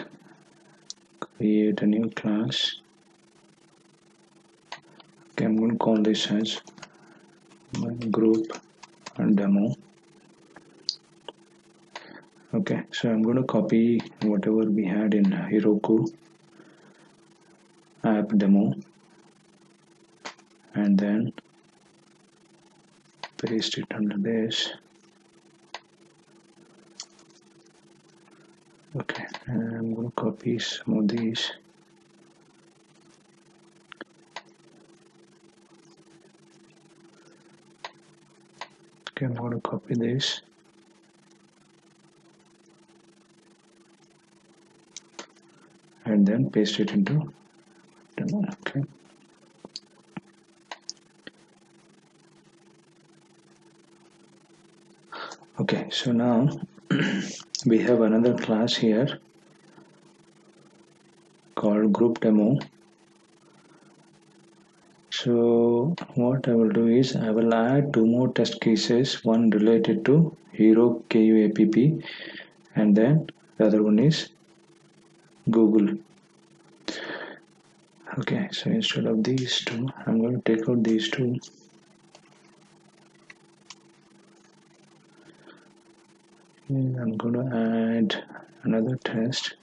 create a new class. Okay, I'm going to call this as group and demo. Okay, so I'm going to copy whatever we had in Heroku app demo and then paste it under this. Okay, and I'm going to copy some of these. Okay, I'm going to copy this. And then paste it into demo. Okay. Okay, so now we have another class here called group demo. So what I will do is I will add two more test cases, one related to Hero KU app and then the other one is Google. Okay, so instead of these two, I'm going to take out these two. And I'm going to add another test.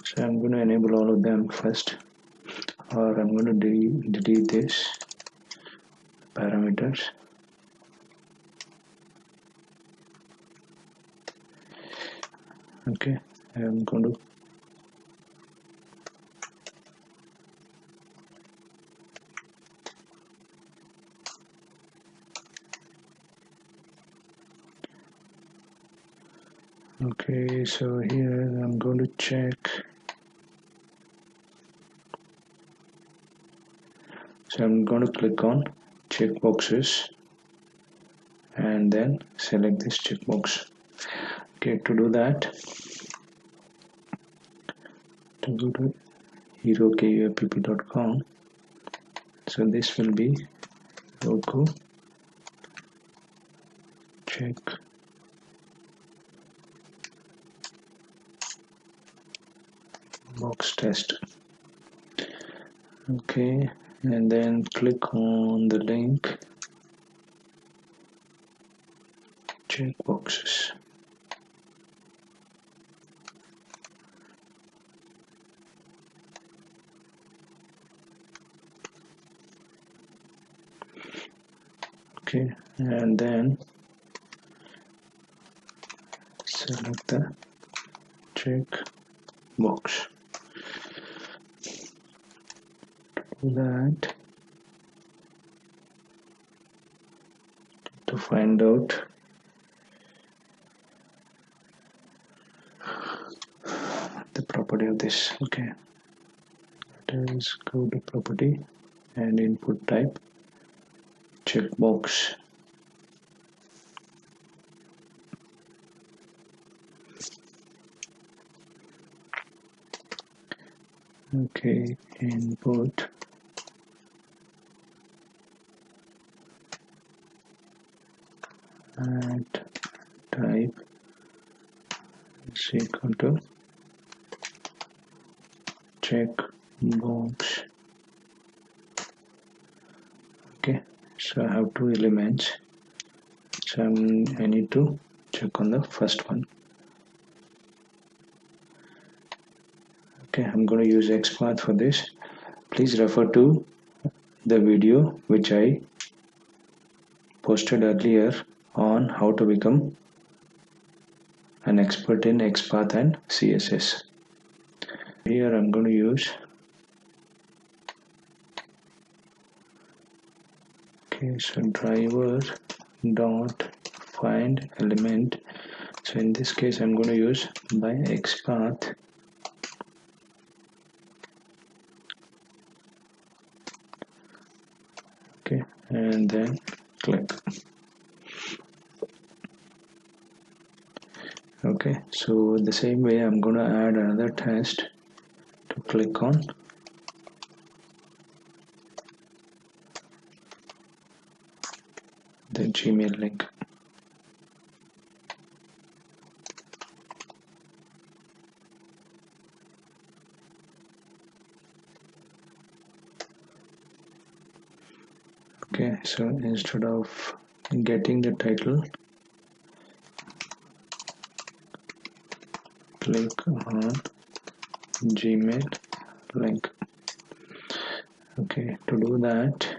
So I'm going to enable all of them first, or I'm going to delete this parameters. Okay, I'm going to okay, so here I'm going to check. So I'm going to click on checkboxes and then select this checkbox. Okay, to do that, to go to herokuapp.com. So this will be Roku check box test. Okay, and then click on the link checkboxes. Okay, and then select the check box. Do that to find out the property of this. Okay, let us go to property and input type checkbox. Okay, input and type is equal to checkbox. Okay, so I have two elements, so I need to check on the first one. Okay, I'm going to use XPath for this. Please refer to the video which I posted earlier on how to become an expert in XPath and CSS. Here I'm going to use so driver dot find element. So in this case I'm going to use by XPath. Okay, and then click. Okay, so the same way I'm going to add another test. To click on the Gmail link. Okay, so instead of getting the title, click on Gmail link. Okay, to do that,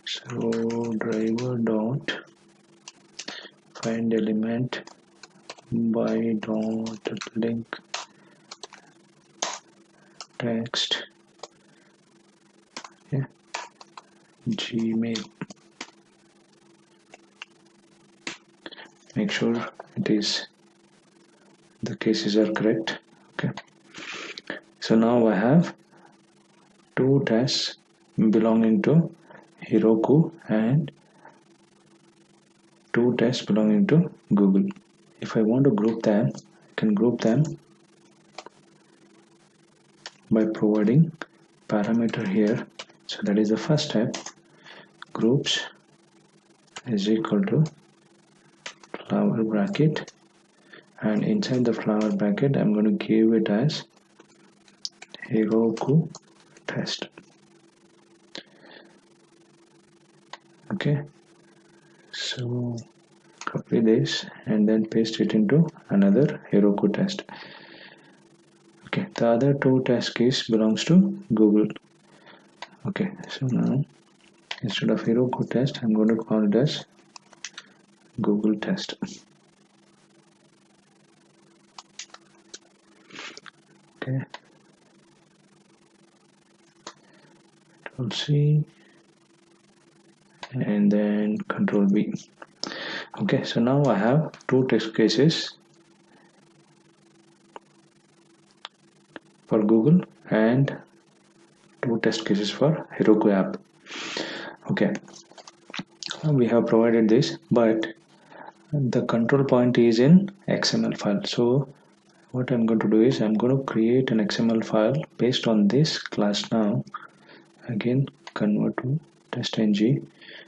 so driver dot find element by dot link text Gmail. Make sure it is the cases are correct. Okay, so now I have two tests belonging to Heroku and 2 tests belonging to Google. If I want to group them, I can group them by providing parameter here. So that is the first step. Groups is equal to flower bracket, and inside the flower bracket I'm going to give it as Heroku test. Okay, so copy this and then paste it into another Heroku test. Okay, the other 2 test keys belongs to Google. Okay, so now instead of Heroku test, I'm going to call it as Google test. Okay, Control C and then Control V. Okay, so now I have 2 test cases for Google and 2 test cases for Heroku app. Okay, we have provided this, but the control point is in XML file. So what I'm going to do is I'm going to create an XML file based on this class now. Again, convert to TestNG.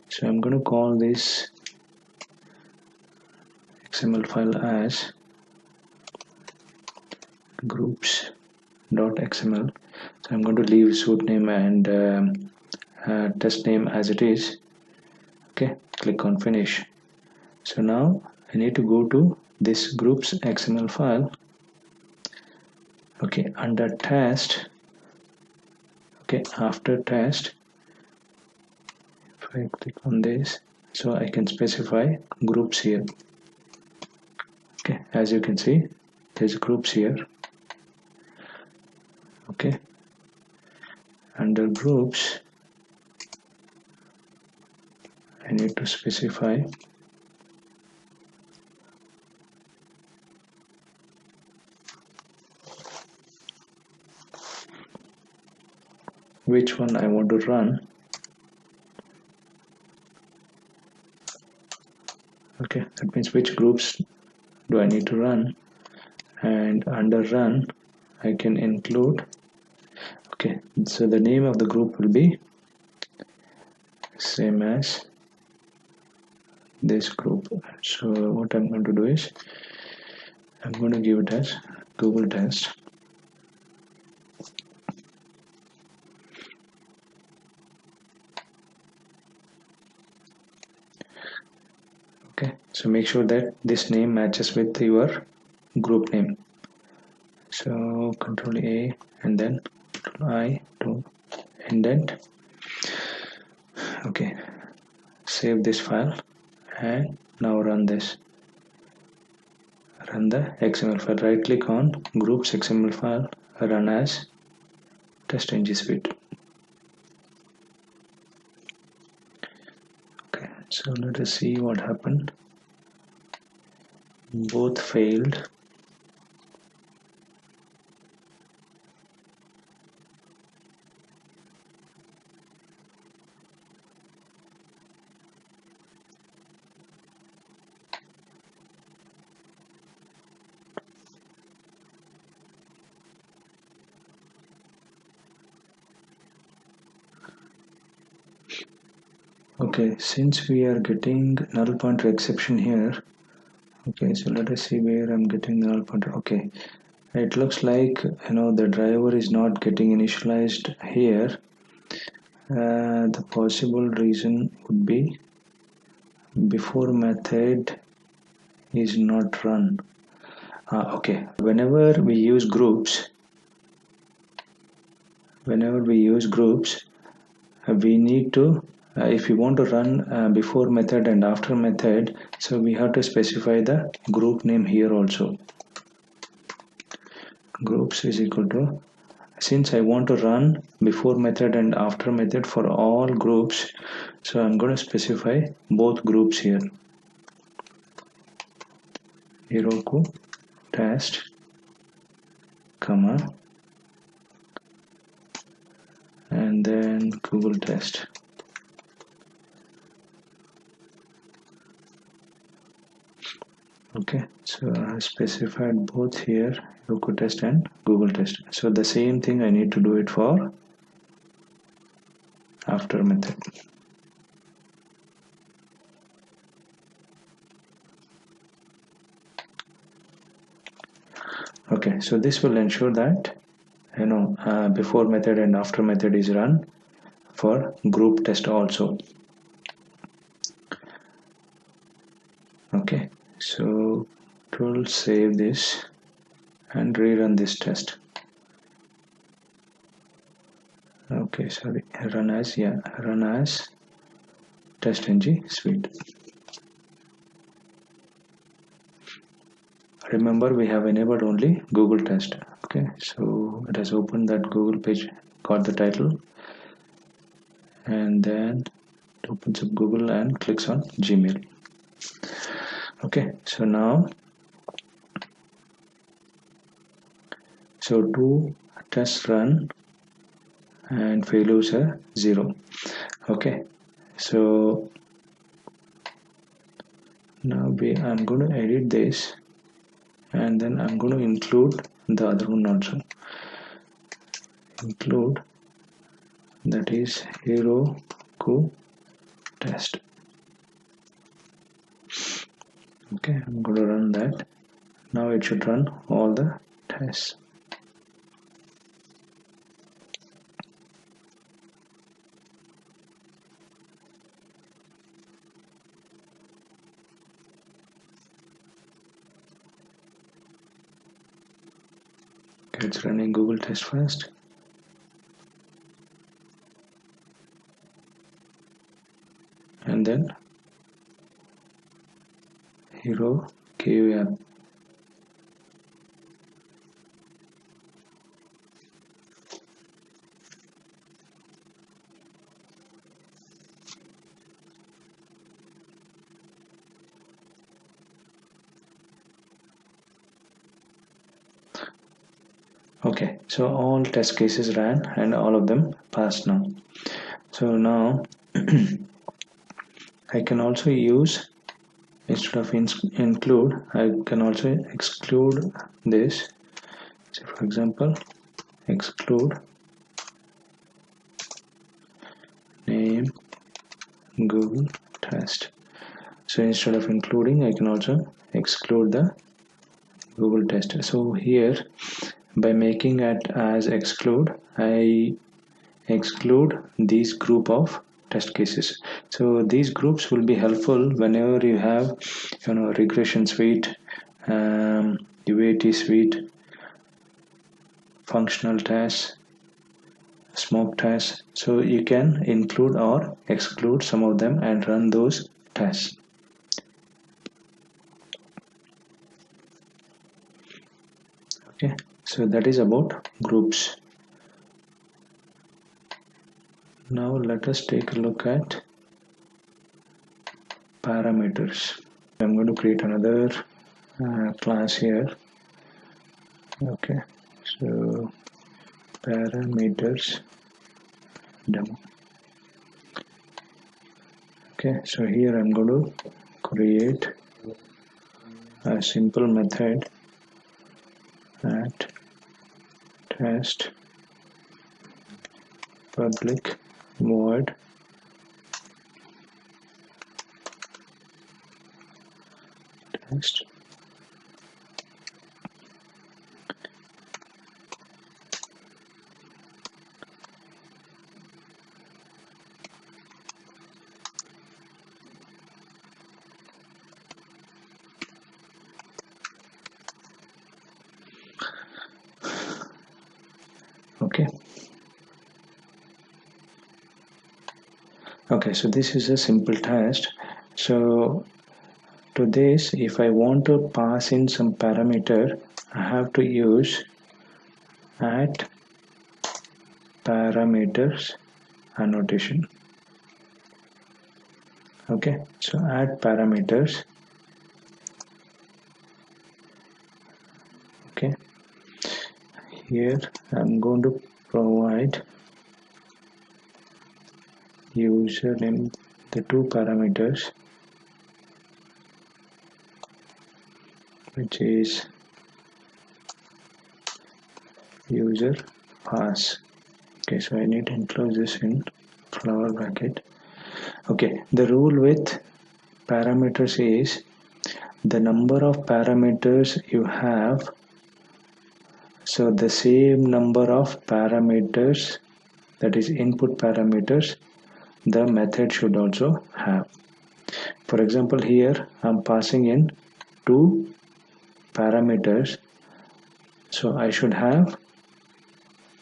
So I'm going to call this XML file as groups.xml. So I'm going to leave suite name and test name as it is. Okay, click on finish. So now I need to go to this groups XML file. Okay, under test. Okay, after test, if I click on this, so I can specify groups here. Okay, as you can see, there's groups here. Okay, under groups, I need to specify which one I want to run. Okay, that means which groups do I need to run, and under run I can include. Okay, so the name of the group will be same as this group. So what I'm going to do is I'm going to give it as Google test. Okay, so make sure that this name matches with your group name. So Control A and then Control I to indent. Okay, save this file and now run this. Run the XML file. Right click on groups XML file, run as TestNG suite. Okay, so let us see what happened. Both failed. Okay, since we are getting null pointer exception here, okay, so let us see where I'm getting null pointer. Okay, it looks like the driver is not getting initialized here. The possible reason would be before method is not run. Okay, whenever we use groups, we need to if we want to run before method and after method, so we have to specify the group name here also. Groups is equal to, since I want to run before method and after method for all groups, so I'm going to specify both groups here. Heroku test, comma, and then Google test. Okay, so I specified both here, Roku test and Google test. So the same thing I need to do it for after method. Okay, so this will ensure that before method and after method is run for group test also. Okay, so it will save this and rerun this test. Okay, sorry, run as TestNG suite. Remember, we have enabled only Google test. Okay, so it has opened that Google page, got the title, and then it opens up Google and clicks on Gmail. Okay, so now, so two tests run and failures are 0. Okay, so now I'm going to edit this, and then I'm going to include the other one also. Include, that is Heroku test. Okay, I'm going to run that. Now it should run all the tests. Okay, it's running Google test first. And then Hero KU app. Okay, so all test cases ran and all of them passed now. So now I can also use, instead of include, I can also exclude this. So for example, exclude name Google test. So instead of including, I can also exclude the Google test. So here, by making it as exclude, I exclude these group of test cases. So these groups will be helpful whenever you have regression suite, UAT suite, functional tests, smoke tests. So you can include or exclude some of them and run those tests. Okay, so that is about groups. Now let us take a look at parameters. I'm going to create another class here. Okay, so parameters demo. Okay, so here I'm going to create a simple method at test public void test okay, so this is a simple test. So to this, if I want to pass in some parameter, I have to use at parameters annotation. Okay, so add parameters. Okay, here I'm going to provide username, the two parameters, which is user pass. Okay, so I need to enclose this in flower bracket. Okay, the rule with parameters is the number of parameters you have, so the same number of parameters, that is input parameters, the method should also have. For example, here I'm passing in 2 parameters, so I should have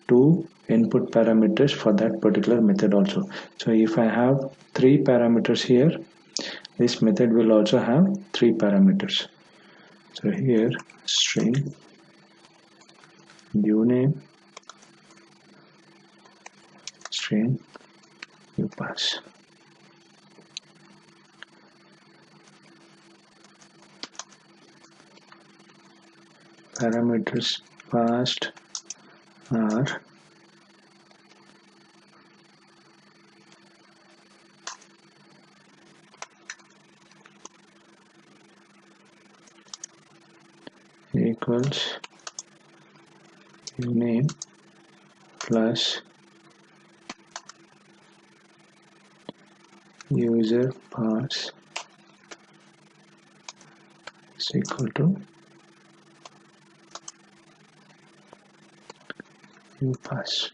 2 input parameters for that particular method also. So if I have 3 parameters here, this method will also have 3 parameters. So here string uname, string upass. Parameters passed are equals uname plus user pass is equal to upass.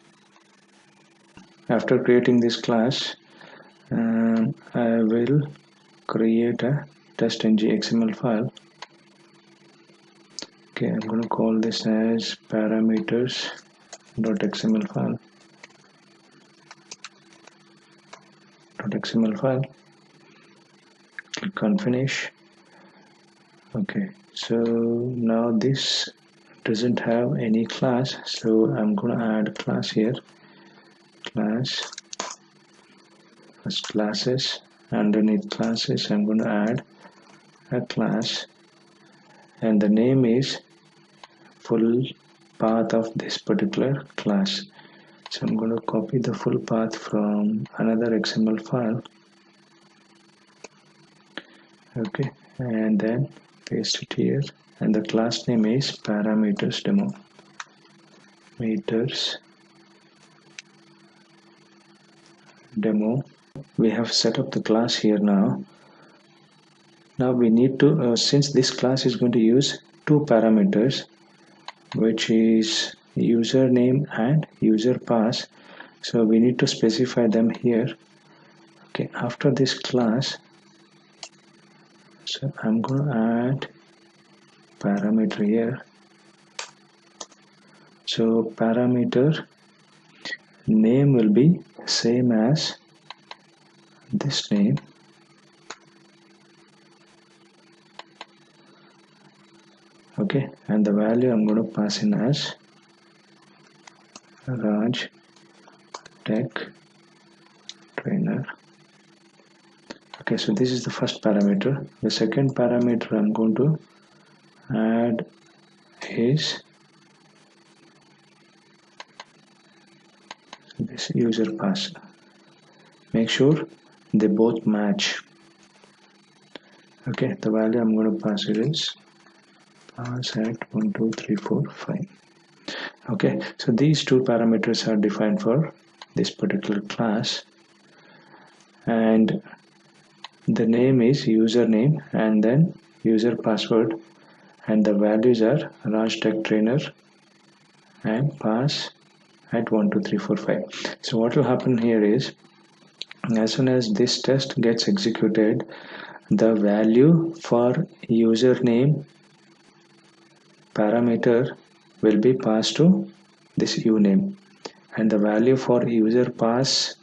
After creating this class, I will create a TestNG XML file. Okay, I'm going to call this as parameters.xml file. .xml file. Click on finish. Okay, so now this doesn't have any class, so I'm going to add a class here. Class, first classes, underneath classes I'm going to add a class, and the name is full path of this particular class. So I'm going to copy the full path from another XML file. Okay, and then paste it here, and the class name is parameters demo. Meters demo. We have set up the class here now. Now we need to, since this class is going to use 2 parameters, which is username and user pass, so we need to specify them here. Okay, after this class, so I'm going to add parameter here. So parameter name will be same as this name. Okay, and the value I'm going to pass in as Raj Tech-Trainer. Okay, so this is the first parameter. The second parameter I'm going to add is this user pass. Make sure they both match. Okay, the value I'm going to pass it is pass at 1 2 3 4 5. Okay, so these 2 parameters are defined for this particular class, and the name is username and then user password, and the values are Raj Tech-Trainer and pass at 1 2 3 4 5. So what will happen here is, as soon as this test gets executed, the value for username parameter will be passed to this uname, and the value for user pass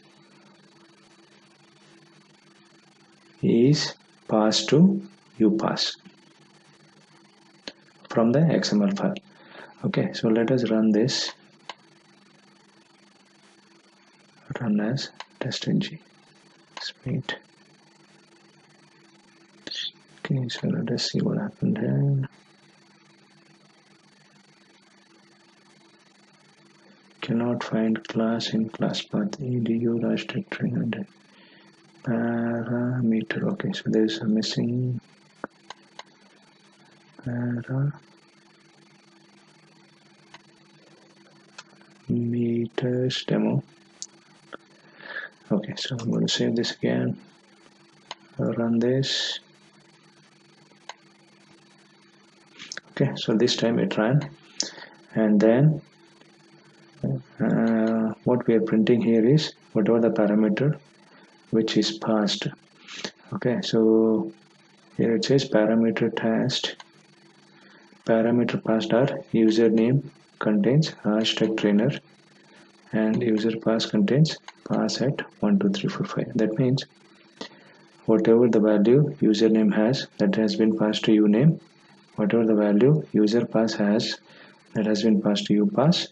is passed to upass from the XML file. Okay, so let us run this. Run as TestNG. Wait. Okay, so let us see what happened here. Cannot find class in class path edu Raj Tech-Trainer parameter. Okay, so there is a missing parameters demo. Okay, so I'm going to save this again, run this. Okay, so this time it ran, and then what we are printing here is whatever the parameter which is passed. Okay, so here it says parameter test. Parameter passed are username contains RajTech-Trainer and user pass contains pass at 1 2 3 4 5. That means whatever the value username has, that has been passed to uname. Whatever the value user pass has, that has been passed to upass,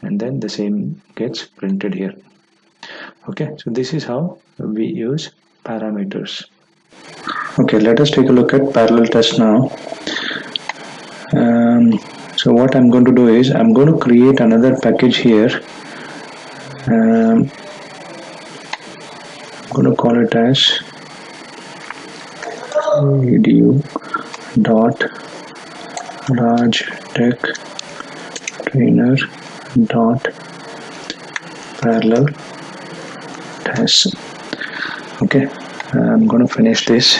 and then the same gets printed here. Okay, so this is how we use parameters. Okay, let us take a look at parallel test now. So what I'm going to do is I'm going to create another package here. I'm going to call it as edu dot RajTech-Trainer dot parallel test. Okay, I'm going to finish this.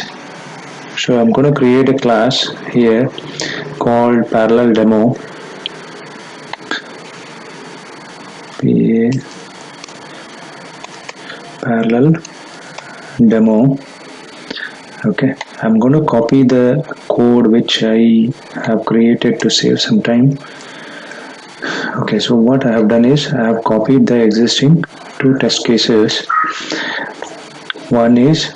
So I'm going to create a class here called parallel demo. Parallel demo. Okay, I'm going to copy the code which I have created to save some time. Okay, so what I have done is I have copied the existing two test cases. One is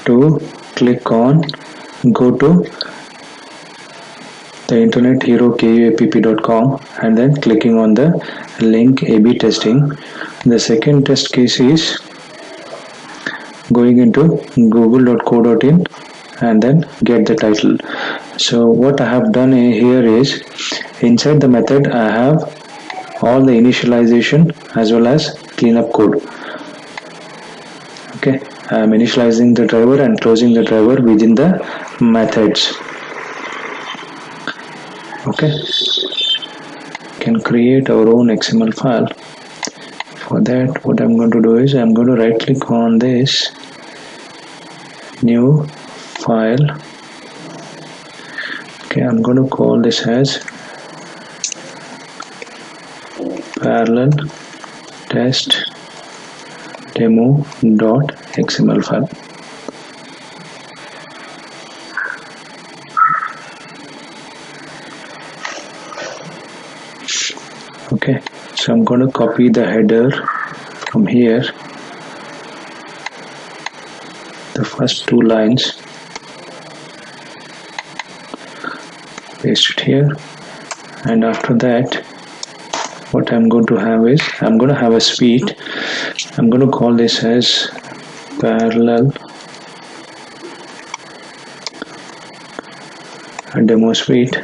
to click on go to the internet hero kuapp.com and then clicking on the link A/B testing. The second test case is going into google.co.in and then get the title. So what I have done here is inside the method I have all the initialization as well as cleanup code. Okay, I am initializing the driver and closing the driver within the methods. Okay, can create our own XML file. For that, what I'm going to do is I'm going to right click on this new file. Okay, I'm going to call this as parallel test demo.xml file. Okay, so I'm going to copy the header from here, the first two lines, paste it here, and after that what I'm going to have is I'm going to have a suite. I'm going to call this as parallel demo suite.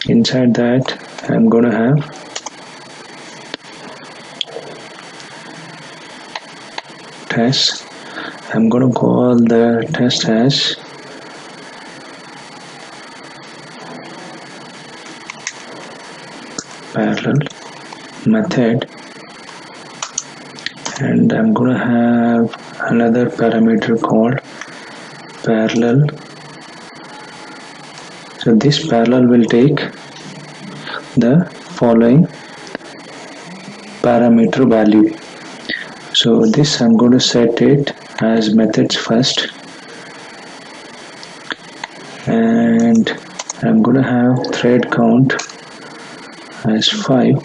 Inside that I'm going to have test. I'm going to call the test as parallel method, and I'm going to have another parameter called parallel. So this parallel will take the following parameter value. So this I'm going to set it as methods first, and I'm going to have thread count as 5.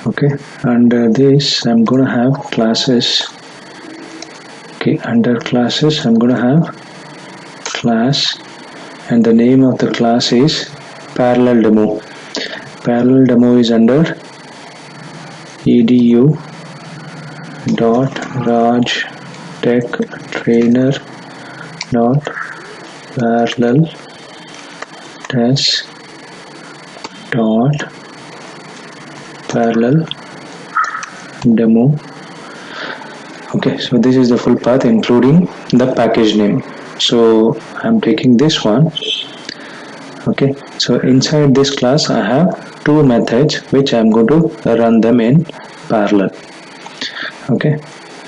Okay, under this I'm going to have classes. Okay, under classes I'm going to have class, and the name of the class is parallel demo. Parallel demo is under edu dot RajTech-Trainer dot parallel test dot parallel demo. Okay, so this is the full path including the package name. So I'm taking this one. Okay, so inside this class I have two methods which I'm going to run them in parallel. Okay,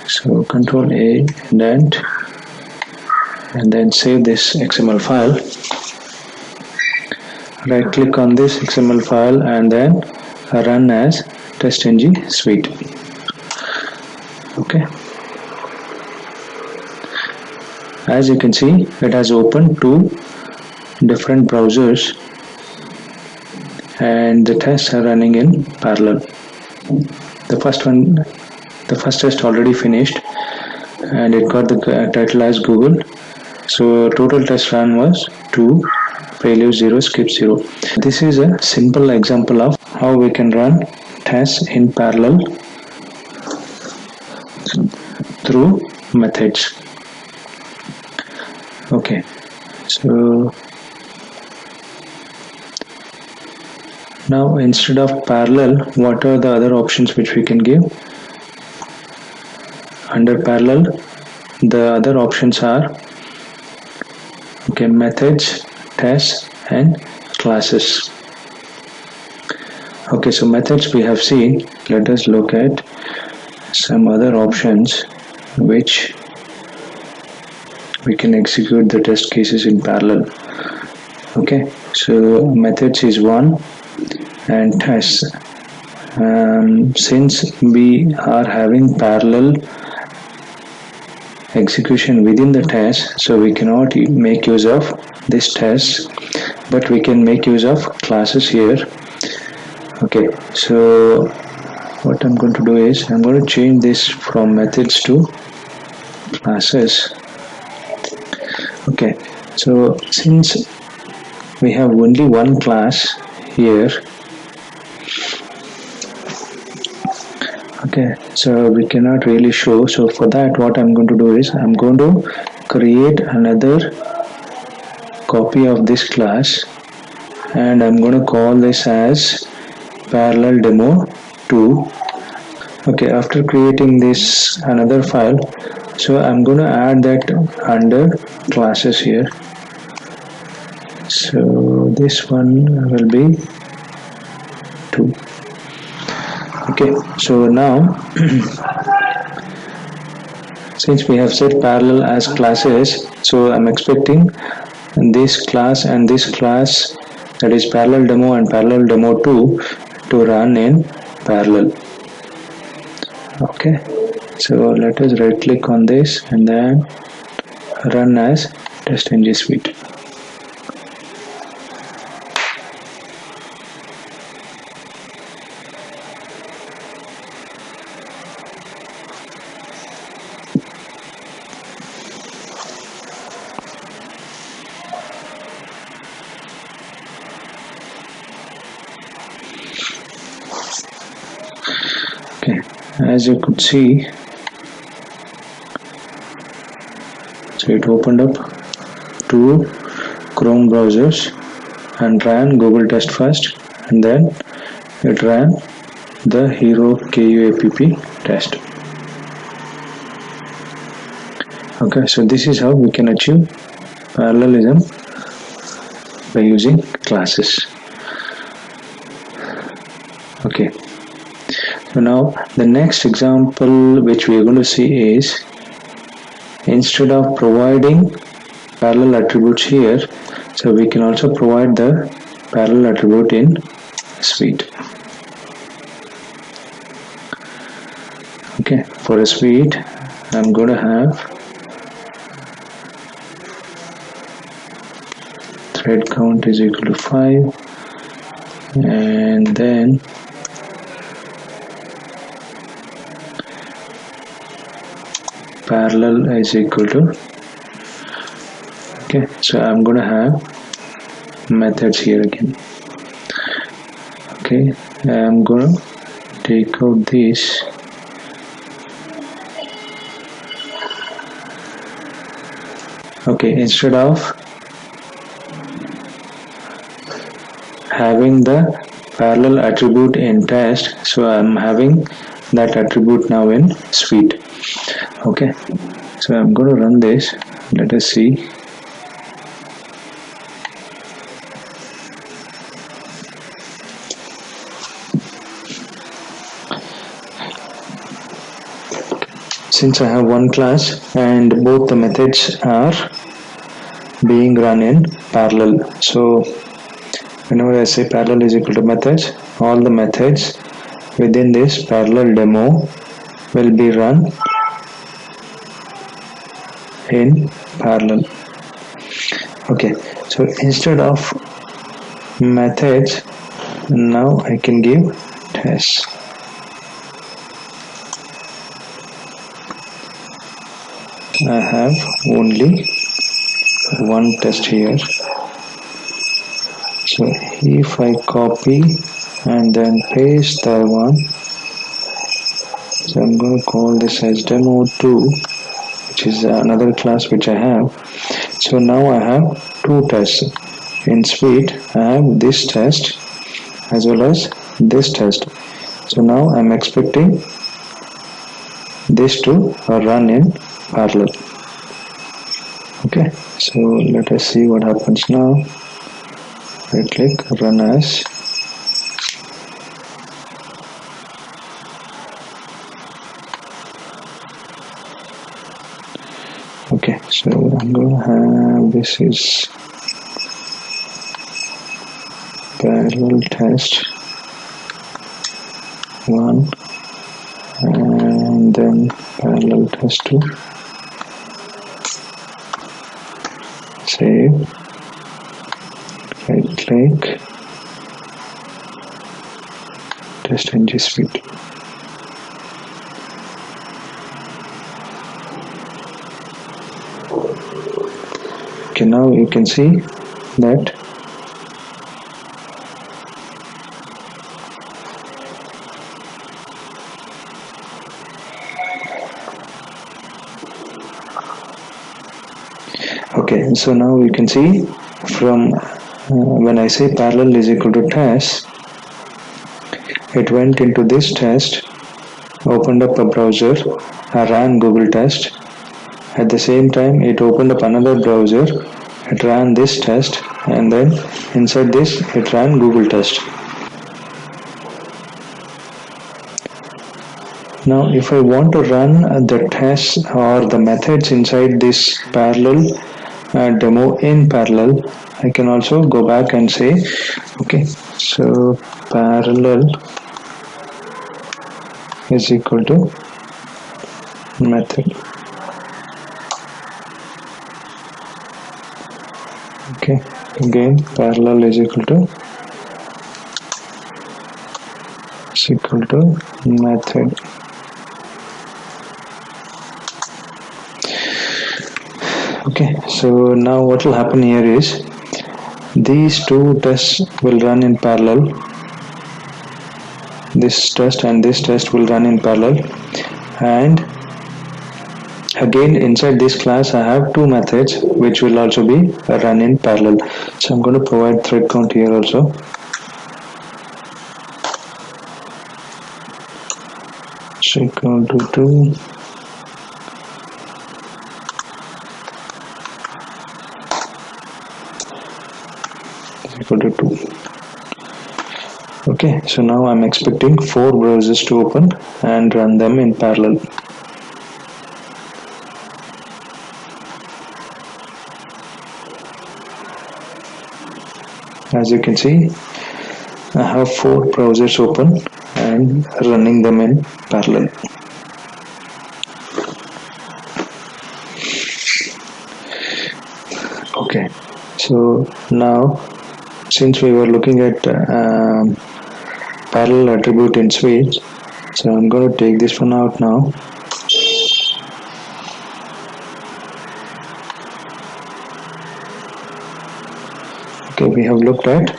so control A and then save this XML file. Right click on this XML file and then run as TestNG suite. Okay, as you can see, it has opened two different browsers and the tests are running in parallel. The first test already finished and it got the title as Google. So total test run was 2, failure 0, skip 0. This is a simple example of how we can run tests in parallel through methods. Okay, so now instead of parallel, what are the other options which we can give? Under parallel, the other options are methods, tests and classes. Okay, so methods we have seen. Let us look at some other options which we can execute the test cases in parallel. Okay, so methods is one and tests. Since we are having parallel execution within the test, so we cannot make use of this test, but we can make use of classes here. Okay, so what I'm going to do is I'm going to change this from methods to classes. Okay, so since we have only one class here, okay, so we cannot really show. So for that, what I'm going to do is I'm going to create another copy of this class and I'm going to call this as parallel demo 2. Okay, after creating this another file, so I'm going to add that under classes here. So this one will be 2. Okay, so now since we have set parallel as classes, so I'm expecting this class and this class, that is parallel demo and parallel demo 2, to run in parallel. Okay, so let us right click on this and then run as TestNG suite. Okay, as you could see, so it opened up two Chrome browsers and ran Google Test first, and then it ran the Hero KUAPP test. Okay, so this is how we can achieve parallelism by using classes. Okay, so now the next example which we are going to see is, instead of providing parallel attributes here, so we can also provide the parallel attribute in suite. Okay, for a suite I'm going to have thread count is equal to 5 and then parallel is equal to, okay, so I'm going to have methods here again. Okay, I'm going to take out this. Okay, instead of having the parallel attribute in test, so I'm having that attribute now in suite. Okay, so I'm going to run this. Let us see. Since I have one class and both the methods are being run in parallel, so whenever I say parallel is equal to methods, all the methods within this parallel demo will be run in parallel. Okay, so instead of methods, now I can give tests. I have only one test here. So if I copy and then paste the one, so I'm going to call this as demo2, which is another class which I have. So now I have two tests. In suite, I have this test as well as this test. So now I'm expecting this to run in parallel. Okay, so let us see what happens now. Right click, run as. Okay, so I'm going to have, this is parallel test 1 and then parallel test 2. Save, right click, TestNG suite. Okay, now you can see that okay, so now you can see from when I say parallel is equal to test, it went into this test, opened up a browser, ran Google test. At the same time, it opened up another browser, it ran this test, and then inside this, it ran Google test. Now, if I want to run the tests or the methods inside this parallel demo in parallel, I can also go back and say, okay, so parallel is equal to method. Okay, again parallel is equal to method. Okay, so now what will happen here is these two tests will run in parallel. This test and this test will run in parallel, and again inside this class I have two methods which will also be run in parallel. So I'm going to provide thread count here also. So equal to 2. Equal to 2. Okay, so now I'm expecting 4 browsers to open and run them in parallel. As you can see, I have 4 browsers open and running them in parallel. Okay, so now since we were looking at parallel attribute in suite, so I'm going to take this one out now. Okay, we have looked at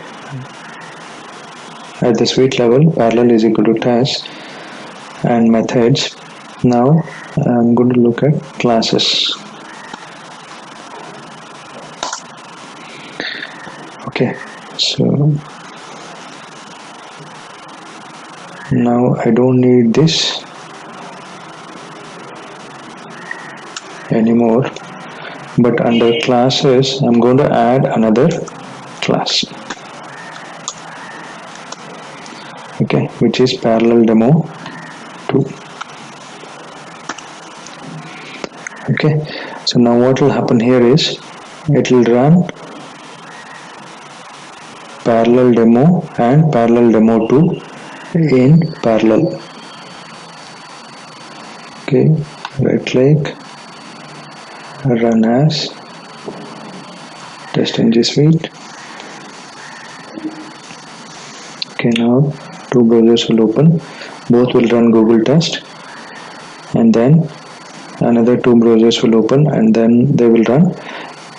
the suite level, parallel is equal to test and methods. Now I'm going to look at classes. Okay, so now I don't need this anymore, but under classes I'm going to add another class, okay, which is parallel demo 2. Okay, so now what will happen here is it will run parallel demo and parallel demo 2 in parallel. Okay, right click, run as TestNG suite. Okay, now two browsers will open, both will run Google Test, and then another two browsers will open and then they will run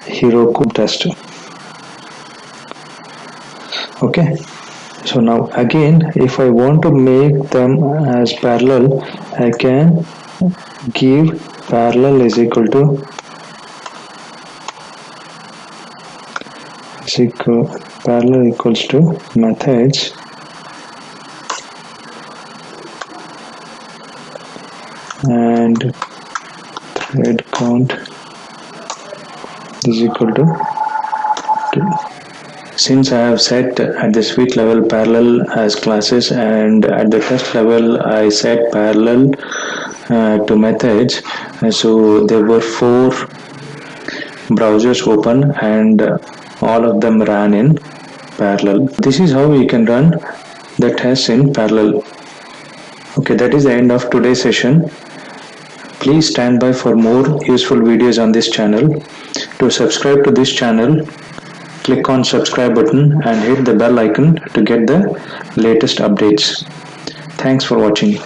Heroku Test. Okay, so now again if I want to make them as parallel, I can give parallel is equal to parallel equals to methods and thread count is equal to 2. Since I have set at the suite level parallel as classes and at the test level I set parallel to methods, so there were 4 browsers open and all of them ran in parallel. This is how we can run the tests in parallel. Okay, that is the end of today's session. Please stand by for more useful videos on this channel. To subscribe to this channel, click on subscribe button and hit the bell icon to get the latest updates. Thanks for watching.